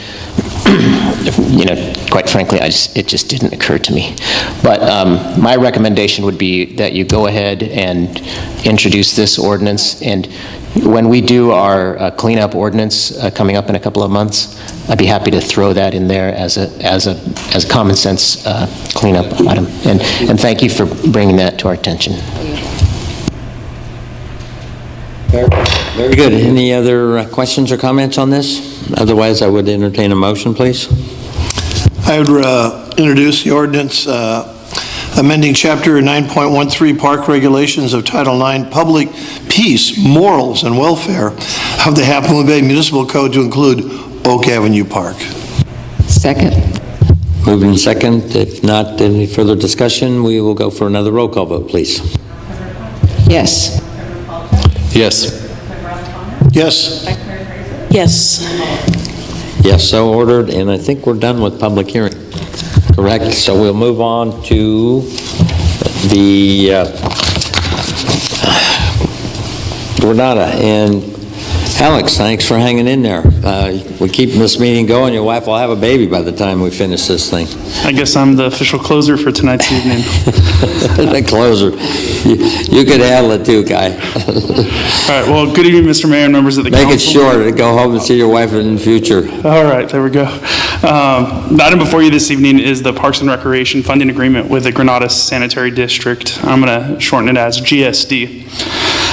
Speaker 22: Quite frankly, it just didn't occur to me. But my recommendation would be that you go ahead and introduce this ordinance, and when we do our cleanup ordinance coming up in a couple of months, I'd be happy to throw that in there as a common sense cleanup item. And thank you for bringing that to our attention.
Speaker 2: Very good. Any other questions or comments on this? Otherwise, I would entertain a motion, please.
Speaker 4: I would introduce the ordinance amending Chapter 9.13 Park Regulations of Title IX, Public Peace, Morals, and Welfare of the Half Moon Bay Municipal Code to include Oak Avenue Park.
Speaker 10: Second.
Speaker 2: Moving second. If not any further discussion, we will go for another roll call vote, please.
Speaker 10: Yes.
Speaker 2: Yes.
Speaker 4: Yes.
Speaker 5: Yes.
Speaker 2: Yes, so ordered, and I think we're done with public hearing. Correct? So we'll move on to the Granada. And Alex, thanks for hanging in there. We're keeping this meeting going. Your wife will have a baby by the time we finish this thing.
Speaker 8: I guess I'm the official closer for tonight's evening.
Speaker 2: The closer. You could handle it too, Guy.
Speaker 8: All right, well, good evening, Mr. Mayor and members of the council.
Speaker 2: Make it short. Go home and see your wife in the future.
Speaker 8: All right, there we go. The item before you this evening is the Parks and Recreation funding agreement with the Granada Sanitary District. I'm going to shorten it as GSD.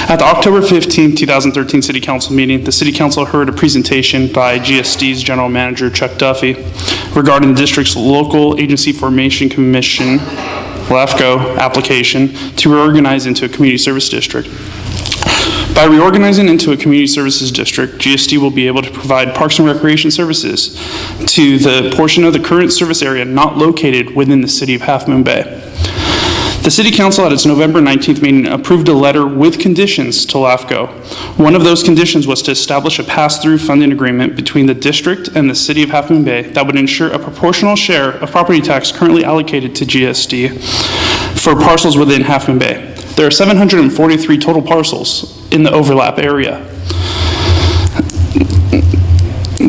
Speaker 8: At the October 15, 2013 City Council meeting, the City Council heard a presentation by GSD's General Manager, Chuck Duffy, regarding the district's local agency formation commission, LAFCO, application to reorganize into a community service district. By reorganizing into a community services district, GSD will be able to provide parks and recreation services to the portion of the current service area not located within the city of Half Moon Bay. The City Council at its November 19th meeting approved a letter with conditions to LAFCO. One of those conditions was to establish a pass-through funding agreement between the district and the City of Half Moon Bay that would ensure a proportional share of property tax currently allocated to GSD for parcels within Half Moon Bay. There are 743 total parcels in the overlap area.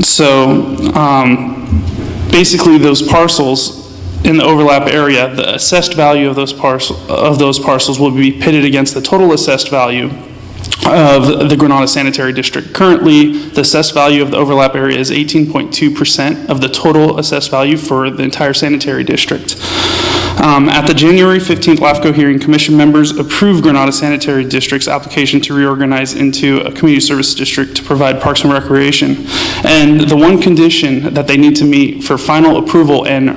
Speaker 8: So basically those parcels in the overlap area, the assessed value of those parcels will be pitted against the total assessed value of the Granada Sanitary District. Currently, the assessed value of the overlap area is 18.2% of the total assessed value for the entire sanitary district. At the January 15th LAFCO hearing, Commission members approved Granada Sanitary District's application to reorganize into a community service district to provide parks and recreation. And the one condition that they need to meet for final approval and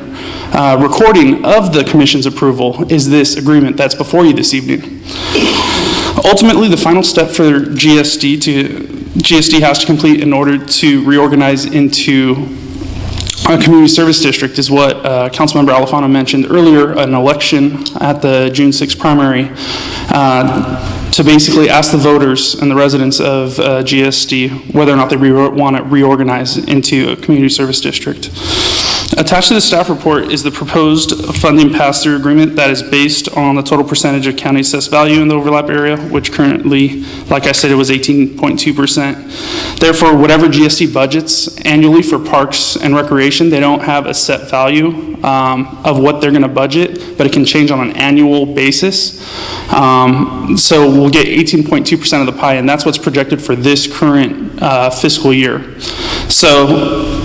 Speaker 8: recording of the Commission's approval is this agreement that's before you this evening. Ultimately, the final step for GSD has to complete in order to reorganize into a community service district is what Councilmember Alifano mentioned earlier, an election at the June 6th primary to basically ask the voters and the residents of GSD whether or not they want to reorganize into a community service district. Attached to the staff report is the proposed funding pass-through agreement that is based on the total percentage of county assessed value in the overlap area, which currently, like I said, it was 18.2%. Therefore, whatever GSD budgets annually for parks and recreation, they don't have a set value of what they're going to budget, but it can change on an annual basis. So we'll get 18.2% of the pie, and that's what's projected for this current fiscal year. So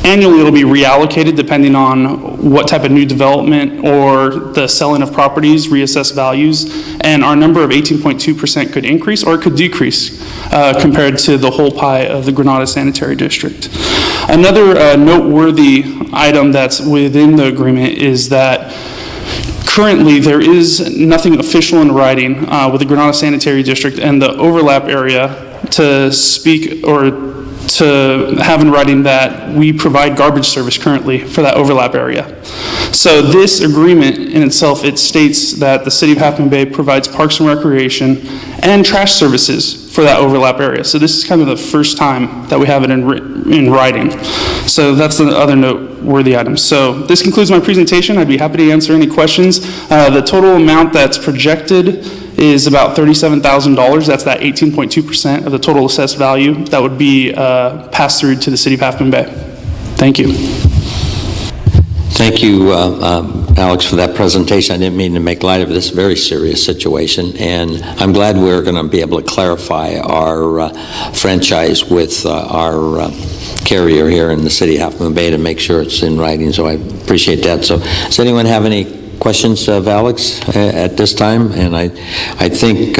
Speaker 8: annually, it'll be reallocated depending on what type of new development or the selling of properties, reassess values, and our number of 18.2% could increase or it could decrease compared to the whole pie of the Granada Sanitary District. Another noteworthy item that's within the agreement is that currently there is nothing official in writing with the Granada Sanitary District and the overlap area to speak or to have in writing that we provide garbage service currently for that overlap area. So this agreement in itself, it states that the City of Half Moon Bay provides parks and recreation and trash services for that overlap area. So this is kind of the first time that we have it in writing. So that's the other noteworthy item. So this concludes my presentation. I'd be happy to answer any questions. The total amount that's projected is about $37,000. That's that 18.2% of the total assessed value that would be passed through to the City of Half Moon Bay. Thank you.
Speaker 2: Thank you, Alex, for that presentation. I didn't mean to make light of this very serious situation, and I'm glad we're going to be able to clarify our franchise with our carrier here in the City of Half Moon Bay to make sure it's in writing, so I appreciate that. So does anyone have any questions of Alex at this time? And I think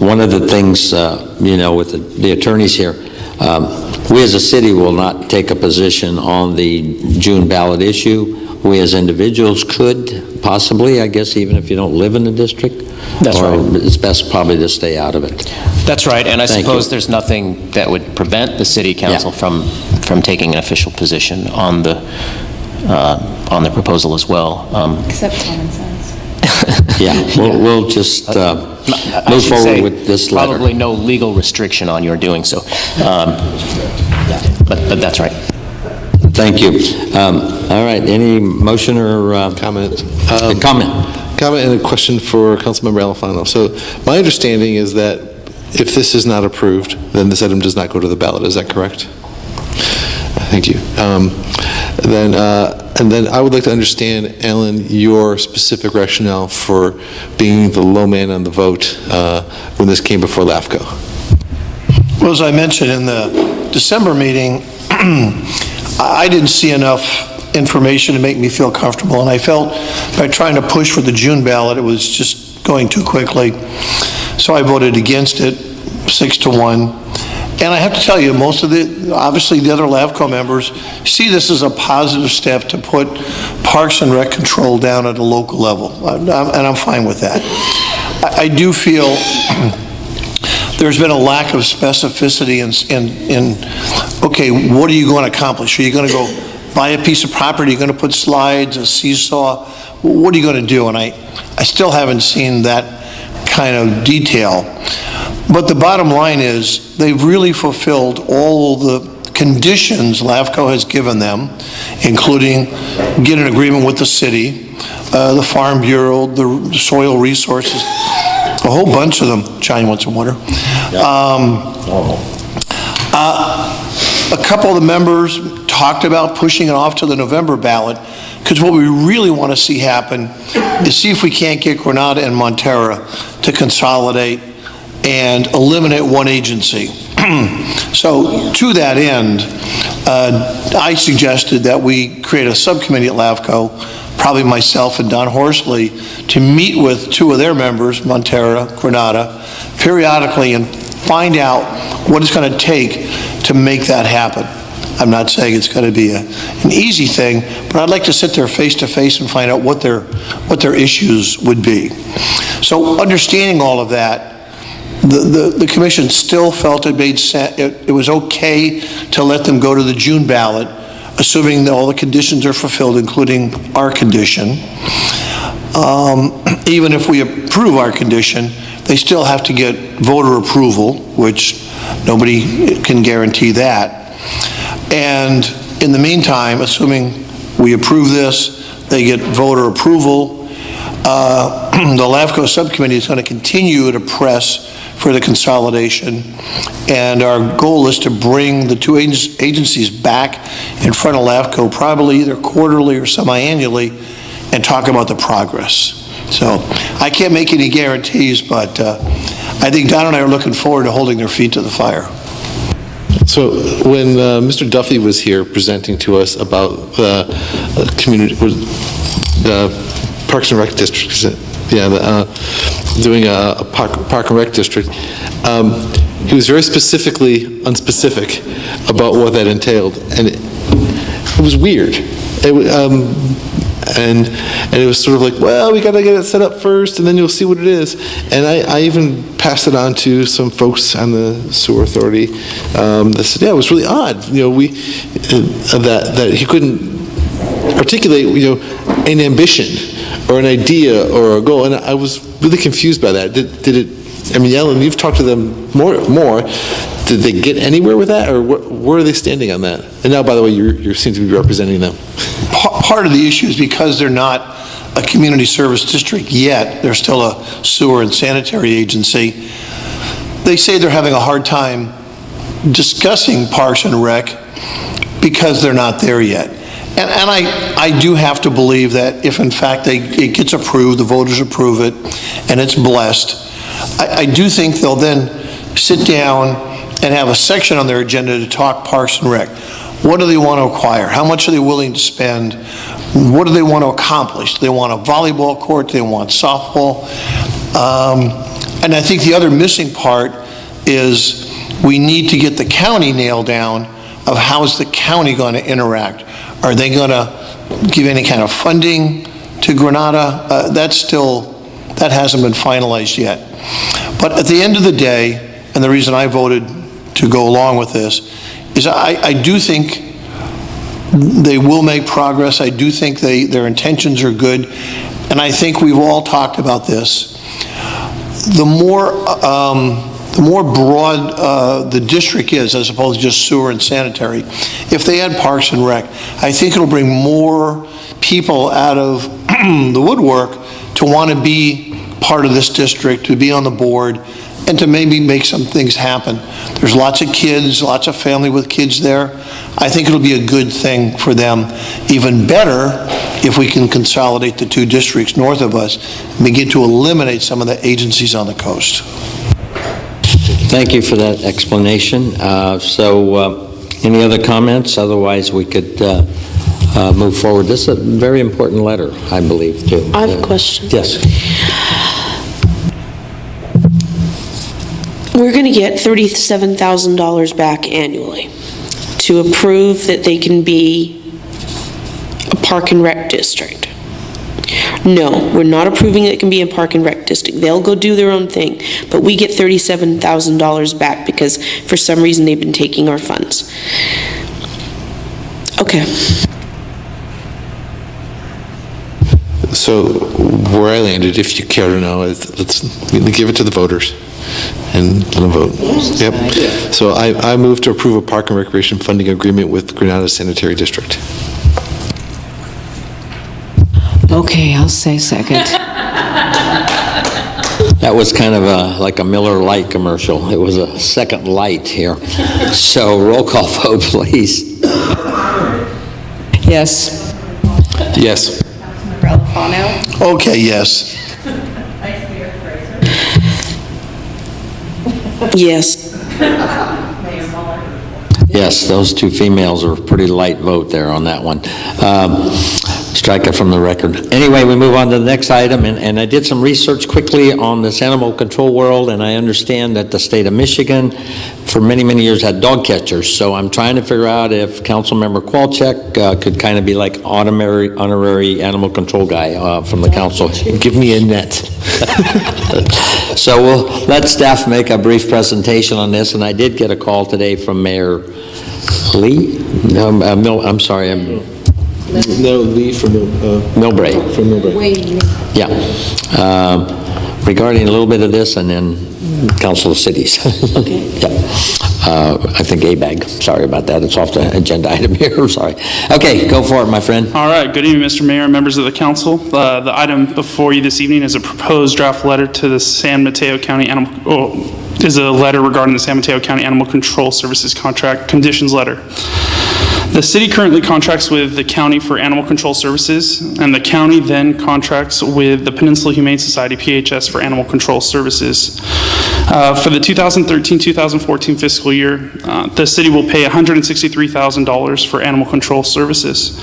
Speaker 2: one of the things, with the attorneys here, we as a city will not take a position on the June ballot issue. We as individuals could possibly, I guess, even if you don't live in the district.
Speaker 22: That's right.
Speaker 2: It's best probably to stay out of it.
Speaker 22: That's right, and I
Speaker 2: Thank
Speaker 22: suppose
Speaker 2: you.
Speaker 22: there's nothing that would prevent the city council from taking an official position on the proposal as well.
Speaker 7: Except common sense.
Speaker 2: Yeah, we'll just move forward with this letter.
Speaker 22: Probably no legal restriction on your doing so. But that's right.
Speaker 2: Thank you. All right, any motion or comment? Comment
Speaker 6: and a question for Councilmember Alifano. So my understanding is that if this is not approved, then this item does not go to the ballot. Is that correct? Thank you. And then I would like to understand, Alan, your specific rationale for being the low man on the vote when this came before LAFCO.
Speaker 4: Well, as I mentioned in the December meeting, I didn't see enough information to make me feel comfortable, and I felt by trying to push for the June ballot, it was just going too quickly. So I voted against it, 6-1. And I have to tell you, obviously the other LAFCO members see this as a positive step to put Parks and Rec control down at a local level, and I'm fine with that. I do feel there's been a lack of specificity in okay, what are you going to accomplish? Are you going to go buy a piece of property? Are you going to put slides, a seesaw? What are you going to do? And I still haven't seen that kind of detail. But the bottom line is they've really fulfilled all the conditions LAFCO has given them, including get an agreement with the city, the Farm Bureau, the soil resources, a whole bunch of them. Johnny wants some water. A couple of the members talked about pushing it off to the November ballot Because what we really want to see happen is see if we can't get Granada and Montera to consolidate and eliminate one agency. So to that end, I suggested that we create a subcommittee at LAVCO, probably myself and Don Horsley, to meet with two of their members, Montera, Granada, periodically and find out what it's going to take to make that happen. I'm not saying it's going to be an easy thing, but I'd like to sit there face to face and find out what their issues would be. So understanding all of that, the commission still felt it was okay to let them go to the June ballot, assuming that all the conditions are fulfilled, including our condition. Even if we approve our condition, they still have to get voter approval, which nobody can guarantee that. And in the meantime, assuming we approve this, they get voter approval, the LAVCO subcommittee is going to continue to press for the consolidation, and our goal is to bring the two agencies back in front of LAVCO, probably either quarterly or semi-annually, and talk about the progress. So I can't make any guarantees, but I think Don and I are looking forward to holding their feet to the fire.
Speaker 6: So when Mr. Duffy was here presenting to us about the community, the Parks and Rec District, doing a Park and Rec District, he was very specifically unspecific about what that entailed, and it was weird. And it was sort of like, well, we got to get it set up first, and then you'll see what it is. And I even passed it on to some folks on the sewer authority that said, yeah, it was really odd, that he couldn't articulate, an ambition or an idea or a goal. And I was really confused by that. Did it? I mean, Ellen, you've talked to them more. Did they get anywhere with that, or where are they standing on that? And now, by the way, you seem to be representing them.
Speaker 4: Part of the issue is because they're not a community service district yet, they're still a sewer and sanitary agency. They say they're having a hard time discussing Parks and Rec because they're not there yet. And I do have to believe that if in fact it gets approved, the voters approve it, and it's blessed, I do think they'll then sit down and have a section on their agenda to talk Parks and Rec. What do they want to acquire? How much are they willing to spend? What do they want to accomplish? Do they want a volleyball court? Do they want softball? And I think the other missing part is we need to get the county nailed down of how is the county going to interact. Are they going to give any kind of funding to Granada? That hasn't been finalized yet. But at the end of the day, and the reason I voted to go along with this, is I do think they will make progress. I do think their intentions are good. And I think we've all talked about this. The more broad the district is, as opposed to just sewer and sanitary, if they add Parks and Rec, I think it'll bring more people out of the woodwork to want to be part of this district, to be on the board, and to maybe make some things happen. There's lots of kids, lots of family with kids there. I think it'll be a good thing for them. Even better if we can consolidate the two districts north of us and begin to eliminate some of the agencies on the coast.
Speaker 2: Thank you for that explanation. Any other comments? Otherwise, we could move forward. This is a very important letter, I believe, too.
Speaker 5: I have a question.
Speaker 2: Yes.
Speaker 5: We're going to get $37,000 back annually to approve that they can be a Park and Rec district. No, we're not approving it can be a Park and Rec district. They'll go do their own thing, but we get $37,000 back because for some reason they've been taking our funds. Okay.
Speaker 6: So where I landed, if you care to know, is let's give it to the voters and let them vote. Yep. So I move to approve a park and recreation funding agreement with Granada Sanitary District.
Speaker 10: Okay, I'll say second.
Speaker 2: That was kind of like a Miller Lite commercial. It was a second light here. So roll call vote, please.
Speaker 10: Yes.
Speaker 6: Yes.
Speaker 4: Okay, yes.
Speaker 5: Yes.
Speaker 2: Yes, those two females are a pretty light vote there on that one. Strike it from the record. Anyway, we move on to the next item, and I did some research quickly on this animal control world, and I understand that the state of Michigan for many, many years had dog catchers, so I'm trying to figure out if Councilmember Qualcheck could kind of be like honorary animal control guy from the council.
Speaker 6: Give me a net.
Speaker 2: So we'll let staff make a brief presentation on this, and I did get a call today from Mayor Lee? No, I'm sorry.
Speaker 6: No, Lee from
Speaker 2: Milbrae.
Speaker 6: From Milbrae.
Speaker 2: Yeah. Regarding a little bit of this, and then Council of Cities.
Speaker 5: Okay.
Speaker 2: Yeah. I think ABAG. Sorry about that. It's off the agenda item here. Sorry. Okay, go for it, my friend.
Speaker 8: All right. Good evening, Mr. Mayor and members of the council. The item before you this evening is a proposed draft letter to the San Mateo County is a letter regarding the San Mateo County Animal Control Services Contract Conditions Letter. The city currently contracts with the county for animal control services, and the county then contracts with the Peninsula Humane Society, PHS, for animal control services. For the 2013-2014 fiscal year, the city will pay $163,000 for animal control services.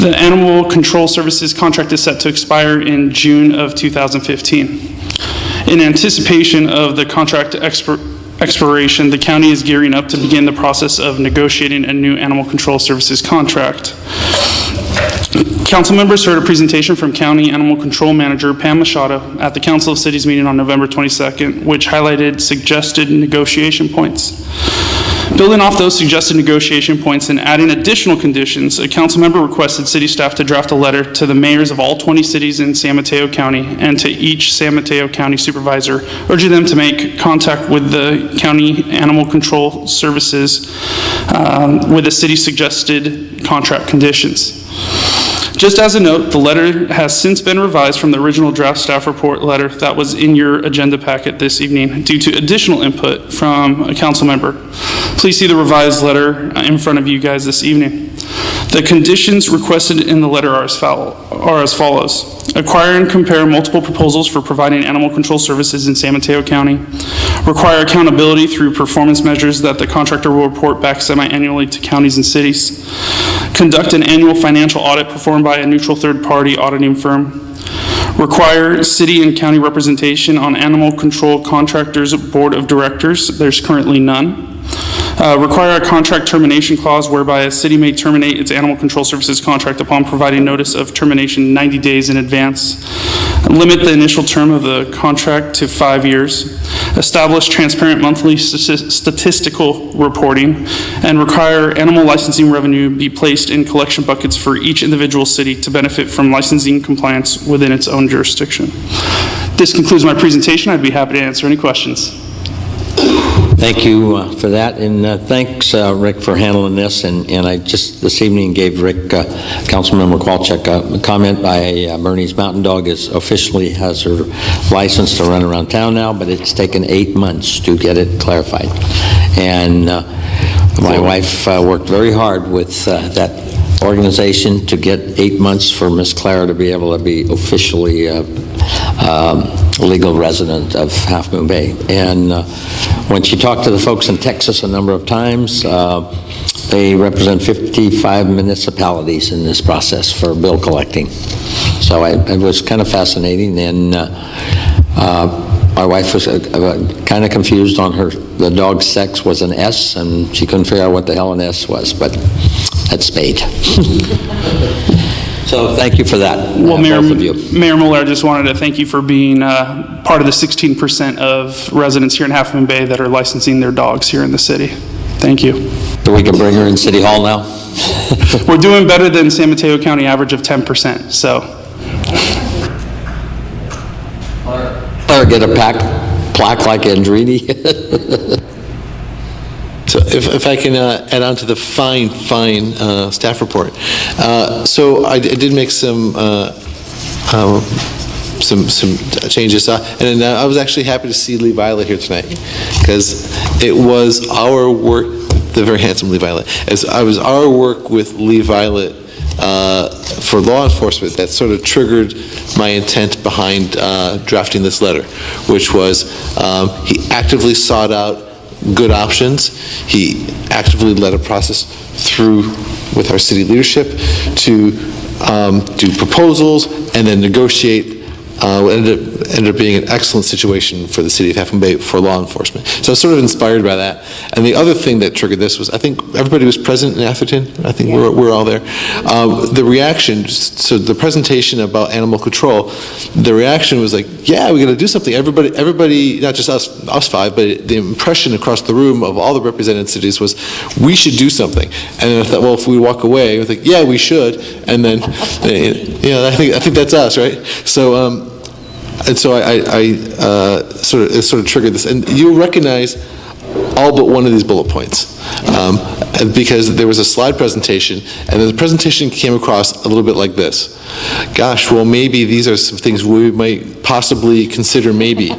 Speaker 8: The animal control services contract is set to expire in June of 2015. In anticipation of the contract expiration, the county is gearing up to begin the process of negotiating a new animal control services contract. Council members heard a presentation from County Animal Control Manager Pam Machado at the Council of Cities meeting on November 22nd, which highlighted suggested negotiation points. Building off those suggested negotiation points and adding additional conditions, a council member requested city staff to draft a letter to the mayors of all 20 cities in San Mateo County and to each San Mateo County supervisor, urging them to make contact with the county animal control services with the city's suggested contract conditions. Just as a note, the letter has since been revised from the original draft staff report letter that was in your agenda packet this evening due to additional input from a council member. Please see the revised letter in front of you guys this evening. The conditions requested in the letter are as follows. Acquire and compare multiple proposals for providing animal control services in San Mateo County. Require accountability through performance measures that the contractor will report back semi-annually to counties and cities. Conduct an annual financial audit performed by a neutral third-party auditing firm. Require city and county representation on animal control contractors' board of directors. There's currently none. Require a contract termination clause whereby a city may terminate its animal control services contract upon providing notice of termination 90 days in advance. Limit the initial term of the contract to 5 years. Establish transparent monthly statistical reporting, and require animal licensing revenue be placed in collection buckets for each individual city to benefit from licensing compliance within its own jurisdiction. This concludes my presentation. I'd be happy to answer any questions.
Speaker 2: Thank you for that, and thanks, Rick, for handling this. And I just this evening gave Rick, Councilmember Qualcheck, a comment by Bernie's Mountain Dog officially has her license to run around town now, but it's taken 8 months to get it clarified. And my wife worked very hard with that organization to get 8 months for Miss Clara to be able to be officially a legal resident of Half Moon Bay. And when she talked to the folks in Texas a number of times, they represent 55 municipalities in this process for bill collecting. So it was kind of fascinating. And my wife was kind of confused on the dog's sex was an S, and she couldn't figure out what the hell an S was, but that's Spade. So thank you for that,
Speaker 8: well,
Speaker 2: both of you.
Speaker 8: Mayor Mueller, I just wanted to thank you for being part of the 16% of residents here in Half Moon Bay that are licensing their dogs here in the city. Thank you.
Speaker 2: So we can bring her in City Hall now?
Speaker 8: We're doing better than San Mateo County average of 10%, so.
Speaker 2: Or get a plaque like Andrini.
Speaker 6: So if I can add on to the fine staff report. So I did make some changes, and I was actually happy to see Lee Violet here tonight, because it was our work, the very handsome Lee Violet, as I was our work with Lee Violet for law enforcement that sort of triggered my intent behind drafting this letter, which was he actively sought out good options. He actively led a process through with our city leadership to do proposals and then negotiate. Ended up being an excellent situation for the city of Half Moon Bay for law enforcement. So I was sort of inspired by that. And the other thing that triggered this was, I think everybody was present in Atherton. I think we're all there. The reaction, so the presentation about animal control, the reaction was like, yeah, we got to do something. Everybody, not just us five, but the impression across the room of all the represented cities was, we should do something. And then I thought, well, if we walk away, I was like, yeah, we should. And then, I think that's us, right? So, and so I sort of triggered this. And you'll recognize all but one of these bullet points because there was a slide presentation, and the presentation came across a little bit like this. Gosh, well, maybe these are some things we might possibly consider maybe.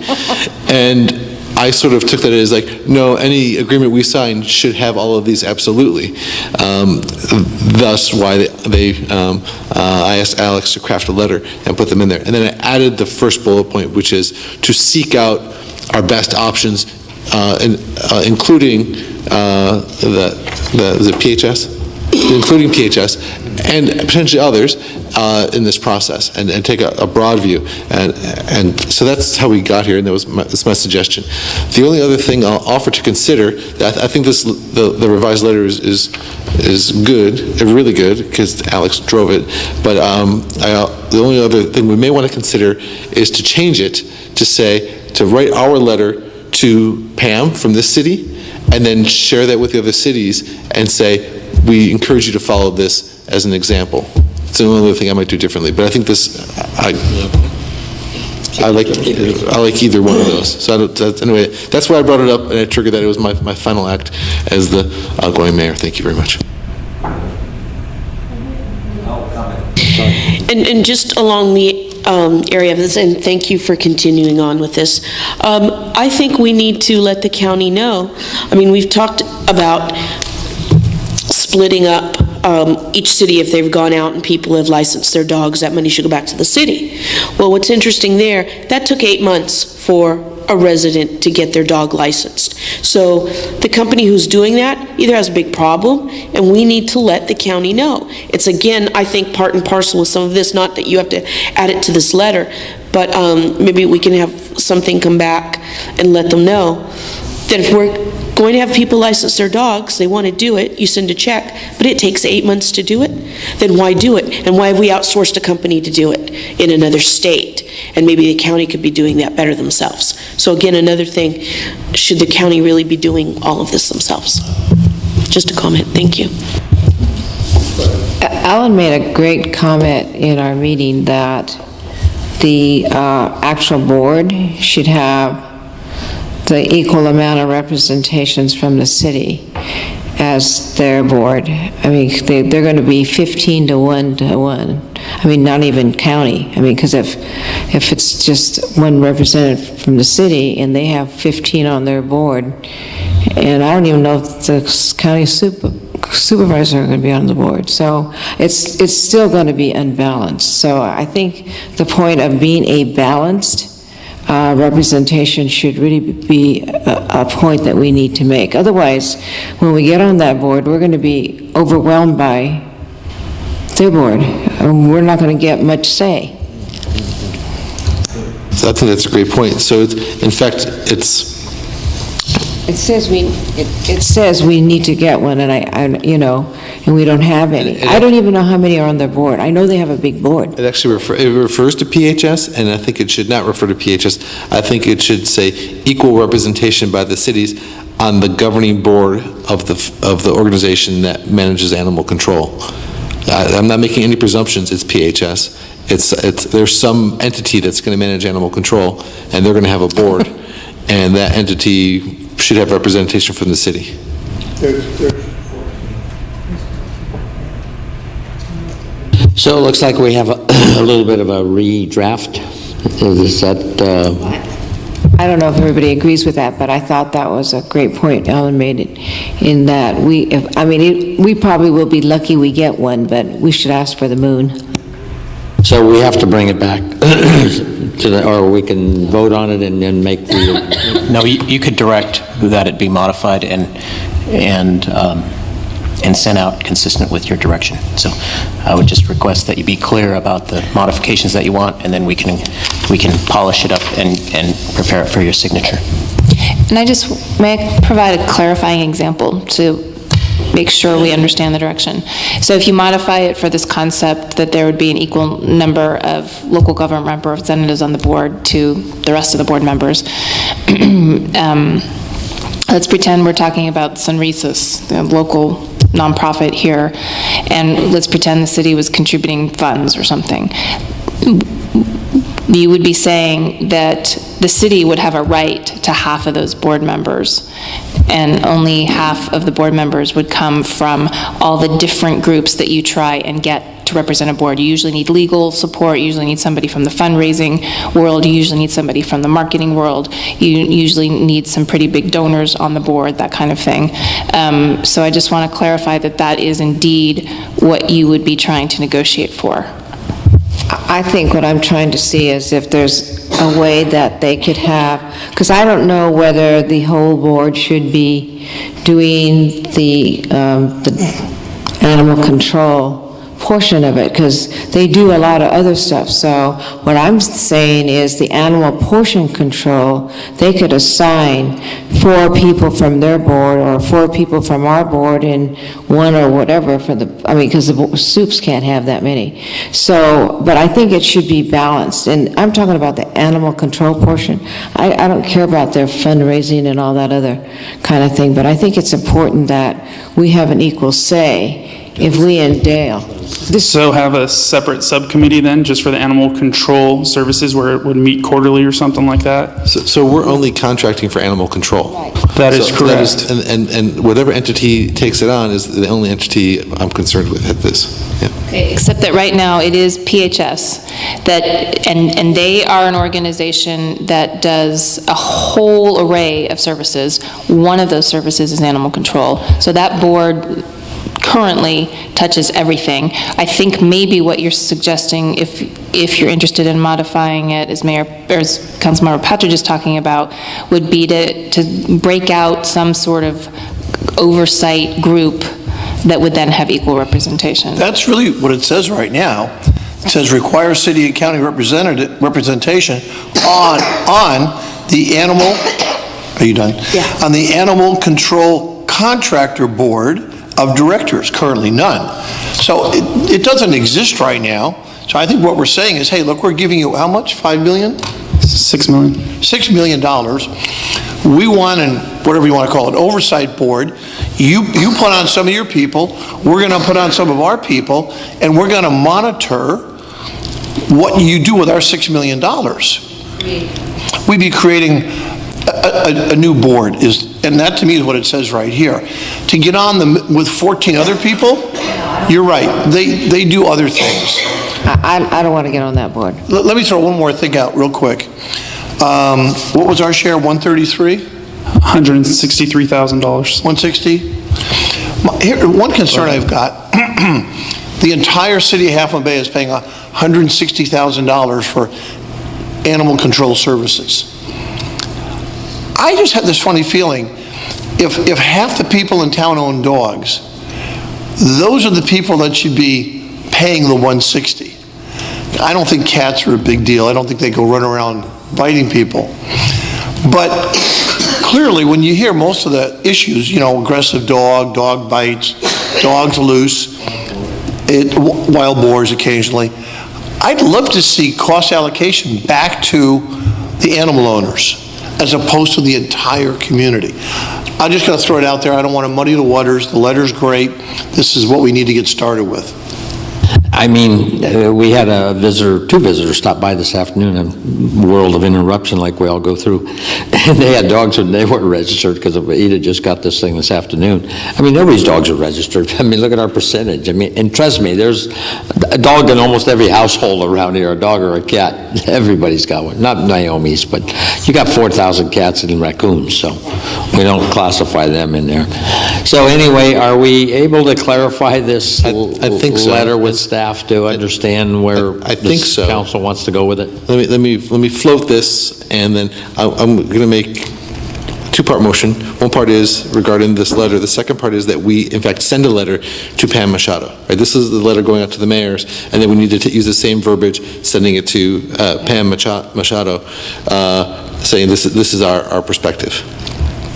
Speaker 6: And I sort of took that as like, no, any agreement we sign should have all of these absolutely. Thus why I asked Alex to craft a letter and put them in there. And then I added the first bullet point, which is to seek out our best options, including the PHS? Including PHS and potentially others in this process, and take a broad view. And so that's how we got here, and that's my suggestion. The only other thing I'll offer to consider, I think the revised letter is good, really good, because Alex drove it, but the only other thing we may want to consider is to change it to write our letter to Pam from this city, and then share that with the other cities and say, we encourage you to follow this as an example. It's the only other thing I might do differently, but I think I like either one of those. So anyway, that's why I brought it up, and I triggered that it was my final act as the outgoing mayor. Thank you very much.
Speaker 5: And just along the area of this, and thank you for continuing on with this, I think we need to let the county know. I mean, we've talked about splitting up each city. If they've gone out and people have licensed their dogs, that money should go back to the city. Well, what's interesting there, that took 8 months for a resident to get their dog licensed. So the company who's doing that either has a big problem, and we need to let the county know. It's, again, I think part and parcel with some of this, not that you have to add it to this letter, but maybe we can have something come back and let them know that if we're going to have people license their dogs, they want to do it, you send a check, but it takes 8 months to do it, then why do it? And why have we outsourced a company to do it in another state? And maybe the county could be doing that better themselves. So again, another thing, should the county really be doing all of this themselves? Just a comment, thank you.
Speaker 10: Alan made a great comment in our meeting that the actual board should have the equal amount of representations from the city as their board. I mean, they're going to be 15 to 1 to 1. I mean, not even county. I mean, because if it's just one representative from the city and they have 15 on their board, and I don't even know if the county supervisor are going to be on the board. So it's still going to be unbalanced. So I think the point of being a balanced representation should really be a point that we need to make. Otherwise, when we get on that board, we're going to be overwhelmed by their board. We're not going to get much say.
Speaker 6: So I think that's a great point. So in fact,
Speaker 10: It says we need to get one, and and we don't have any. I don't even know how many are on their board. I know they have a big board.
Speaker 6: It actually refers to PHS, and I think it should not refer to PHS. I think it should say equal representation by the cities on the governing board of the organization that manages animal control. I'm not making any presumptions. It's PHS. There's some entity that's going to manage animal control, and they're going to have a board, and that entity should have representation from the city.
Speaker 2: So it looks like we have a little bit of a redraft. Is that?
Speaker 10: I don't know if everybody agrees with that, but I thought that was a great point Ellen made, in that we probably will be lucky we get one, but we should ask for the moon.
Speaker 2: So we have to bring it back or we can vote on it and then make the...
Speaker 13: No, you could direct that it be modified and sent out consistent with your direction. So I would just request that you be clear about the modifications that you want, and then we can polish it up and prepare it for your signature.
Speaker 7: And may I provide a clarifying example to make sure we understand the direction? So if you modify it for this concept that there would be an equal number of local government representatives on the board to the rest of the board members, let's pretend we're talking about Sunrisus, the local nonprofit here, and let's pretend the city was contributing funds or something. You would be saying that the city would have a right to half of those board members, and only half of the board members would come from all the different groups that you try and get to represent a board. You usually need legal support, you usually need somebody from the fundraising world, you usually need somebody from the marketing world, you usually need some pretty big donors on the board, that kind of thing. So I just want to clarify that that is indeed what you would be trying to negotiate for.
Speaker 10: I think what I'm trying to see is if there's a way that they could have, because I don't know whether the whole board should be doing the animal control portion of it, because they do a lot of other stuff. So what I'm saying is the animal portion control, they could assign 4 people from their board or 4 people from our board and 1 or whatever for because the soups can't have that many. So, but I think it should be balanced. And I'm talking about the animal control portion. I don't care about their fundraising and all that other kind of thing, but I think it's important that we have an equal say if we and Dale.
Speaker 8: So have a separate subcommittee then, just for the animal control services, where it would meet quarterly or something like that?
Speaker 6: So we're only contracting for animal control.
Speaker 8: That is correct.
Speaker 6: And whatever entity takes it on is the only entity I'm concerned with at this. Yeah.
Speaker 7: Okay, except that right now it is PHS, and they are an organization that does a whole array of services. One of those services is animal control. So that board currently touches everything. I think maybe what you're suggesting, if you're interested in modifying it, as Councilmember Patridge is talking about, would be to break out some sort of oversight group that would then have equal representation.
Speaker 4: That's really what it says right now. It says require city and county representation on the animal, are you done?
Speaker 5: Yeah.
Speaker 4: On the animal control contractor board of directors, currently none. So it doesn't exist right now. So I think what we're saying is, hey, look, we're giving you how much? $5 million?
Speaker 8: $6 million.
Speaker 4: $6 million. We want whatever you want to call it, oversight board. You put on some of your people, we're going to put on some of our people, and we're going to monitor what you do with our $6 million. We'd be creating a new board, and that to me is what it says right here. To get on with 14 other people, you're right, they do other things.
Speaker 10: I don't want to get on that board.
Speaker 4: Let me throw one more thing out real quick. What was our share, 133?
Speaker 8: $163,000.
Speaker 4: 160? Here, one concern I've got, the entire city of Half Moon Bay is paying $160,000 for animal control services. I just had this funny feeling, if half the people in town own dogs, those are the people that should be paying the 160. I don't think cats are a big deal. I don't think they go run around biting people. But clearly, when you hear most of the issues, aggressive dog bites, dogs loose, wild boars occasionally, I'd love to see cost allocation back to the animal owners, as opposed to the entire community. I'm just going to throw it out there. I don't want to muddy the waters. The letter's great. This is what we need to get started with.
Speaker 2: I mean, we had two visitors stop by this afternoon, a world of interruption like we all go through. And they had dogs and they weren't registered because Ada just got this thing this afternoon. I mean, nobody's dogs are registered. I mean, look at our percentage. I mean, and trust me, there's a dog in almost every household around here, a dog or a cat. Everybody's got one. Not Naomi's, but you got 4,000 cats and raccoons, so we don't classify them in there. So anyway, are we able to clarify this
Speaker 6: I think so.
Speaker 2: letter with staff to understand where
Speaker 6: I think so.
Speaker 2: council wants to go with it?
Speaker 6: Let me float this, and then I'm going to make two-part motion. One part is regarding this letter. The second part is that we, in fact, send a letter to Pam Machado. Right? This is the letter going out to the mayors, and then we need to use the same verbiage, sending it to Pam Machado, saying this is our perspective.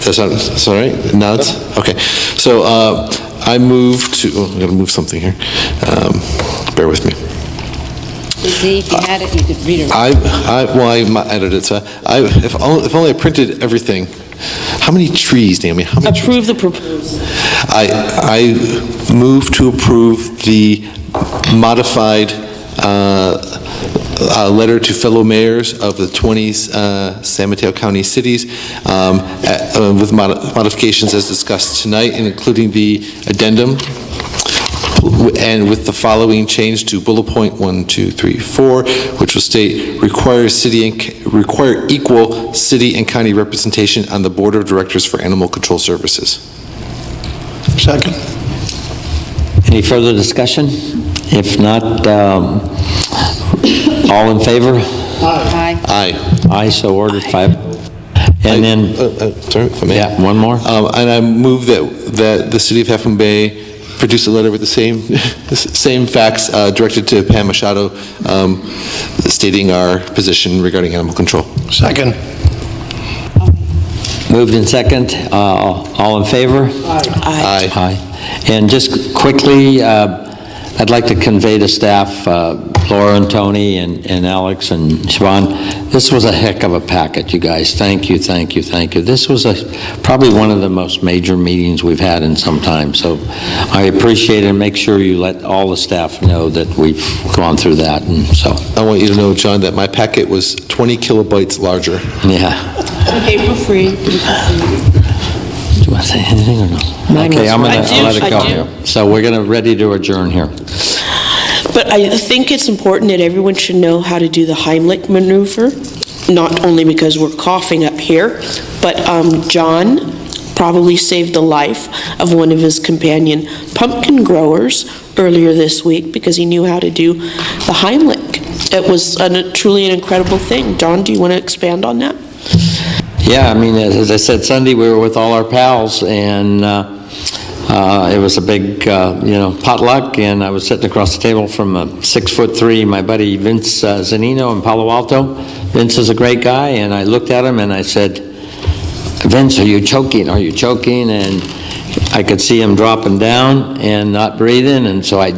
Speaker 6: That's all right? Nods? Okay. So I move to, I'm going to move something here. Bear with me.
Speaker 20: See, if you had it, you could read it.
Speaker 6: I edited it, so if only I printed everything. How many trees, Naomi? How many
Speaker 5: Approve the proposal.
Speaker 6: I move to approve the modified letter to fellow mayors of the 20 San Mateo County cities with modifications as discussed tonight, and including the addendum, and with the following change to bullet point 1, 2, 3, 4, which will state require equal city and county representation on the board of directors for animal control services.
Speaker 4: Second.
Speaker 2: Any further discussion? If not, all in favor?
Speaker 20: Aye.
Speaker 6: Aye.
Speaker 2: Aye, so ordered, 5. And then,
Speaker 6: sorry, if I may.
Speaker 2: Yeah, one more.
Speaker 6: And I move that the city of Half Moon Bay produce a letter with the same facts directed to Pam Machado, stating our position regarding animal control.
Speaker 4: Second.
Speaker 2: Moved in second. All in favor?
Speaker 6: Aye.
Speaker 2: Aye. And just quickly, I'd like to convey to staff, Laura and Tony and Alex and Siobhan, this was a heck of a packet, you guys. Thank you, thank you, thank you. This was probably one of the most major meetings we've had in some time, so I appreciate it, and make sure you let all the staff know that we've gone through that, and so.
Speaker 6: I want you to know, John, that my packet was 20 kilobytes larger.
Speaker 2: Yeah.
Speaker 5: Paper free.
Speaker 2: Do you want to say anything or no?
Speaker 10: Mine
Speaker 2: Okay,
Speaker 10: was
Speaker 2: I'll
Speaker 10: right.
Speaker 2: let it go
Speaker 5: I do.
Speaker 2: here. So we're ready to adjourn here.
Speaker 5: But I think it's important that everyone should know how to do the Heimlich maneuver, not only because we're coughing up here, but John probably saved the life of one of his companion pumpkin growers earlier this week because he knew how to do the Heimlich. It was truly an incredible thing. John, do you want to expand on that?
Speaker 2: Yeah, I mean, as I said, Sunday we were with all our pals, and it was a big, potluck, and I was sitting across the table from a 6'3", my buddy Vince Zanino in Palo Alto. Vince is a great guy, and I looked at him and I said, Vince, are you choking? Are you choking? And I could see him dropping down and not breathing, and so I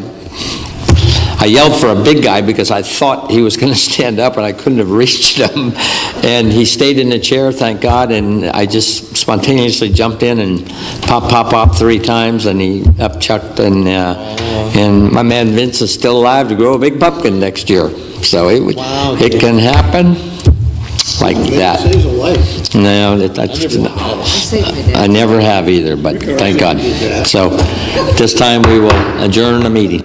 Speaker 2: yelled for a big guy because I thought he was going to stand up, and I couldn't have reached him. And he stayed in the chair, thank God, and I just spontaneously jumped in and pop 3 times, and he upchucked, and my man Vince is still alive to grow a big pumpkin next year. So it can happen like that.
Speaker 4: It saves a life.
Speaker 2: No, I never have either, but thank God. So this time we will adjourn the meeting.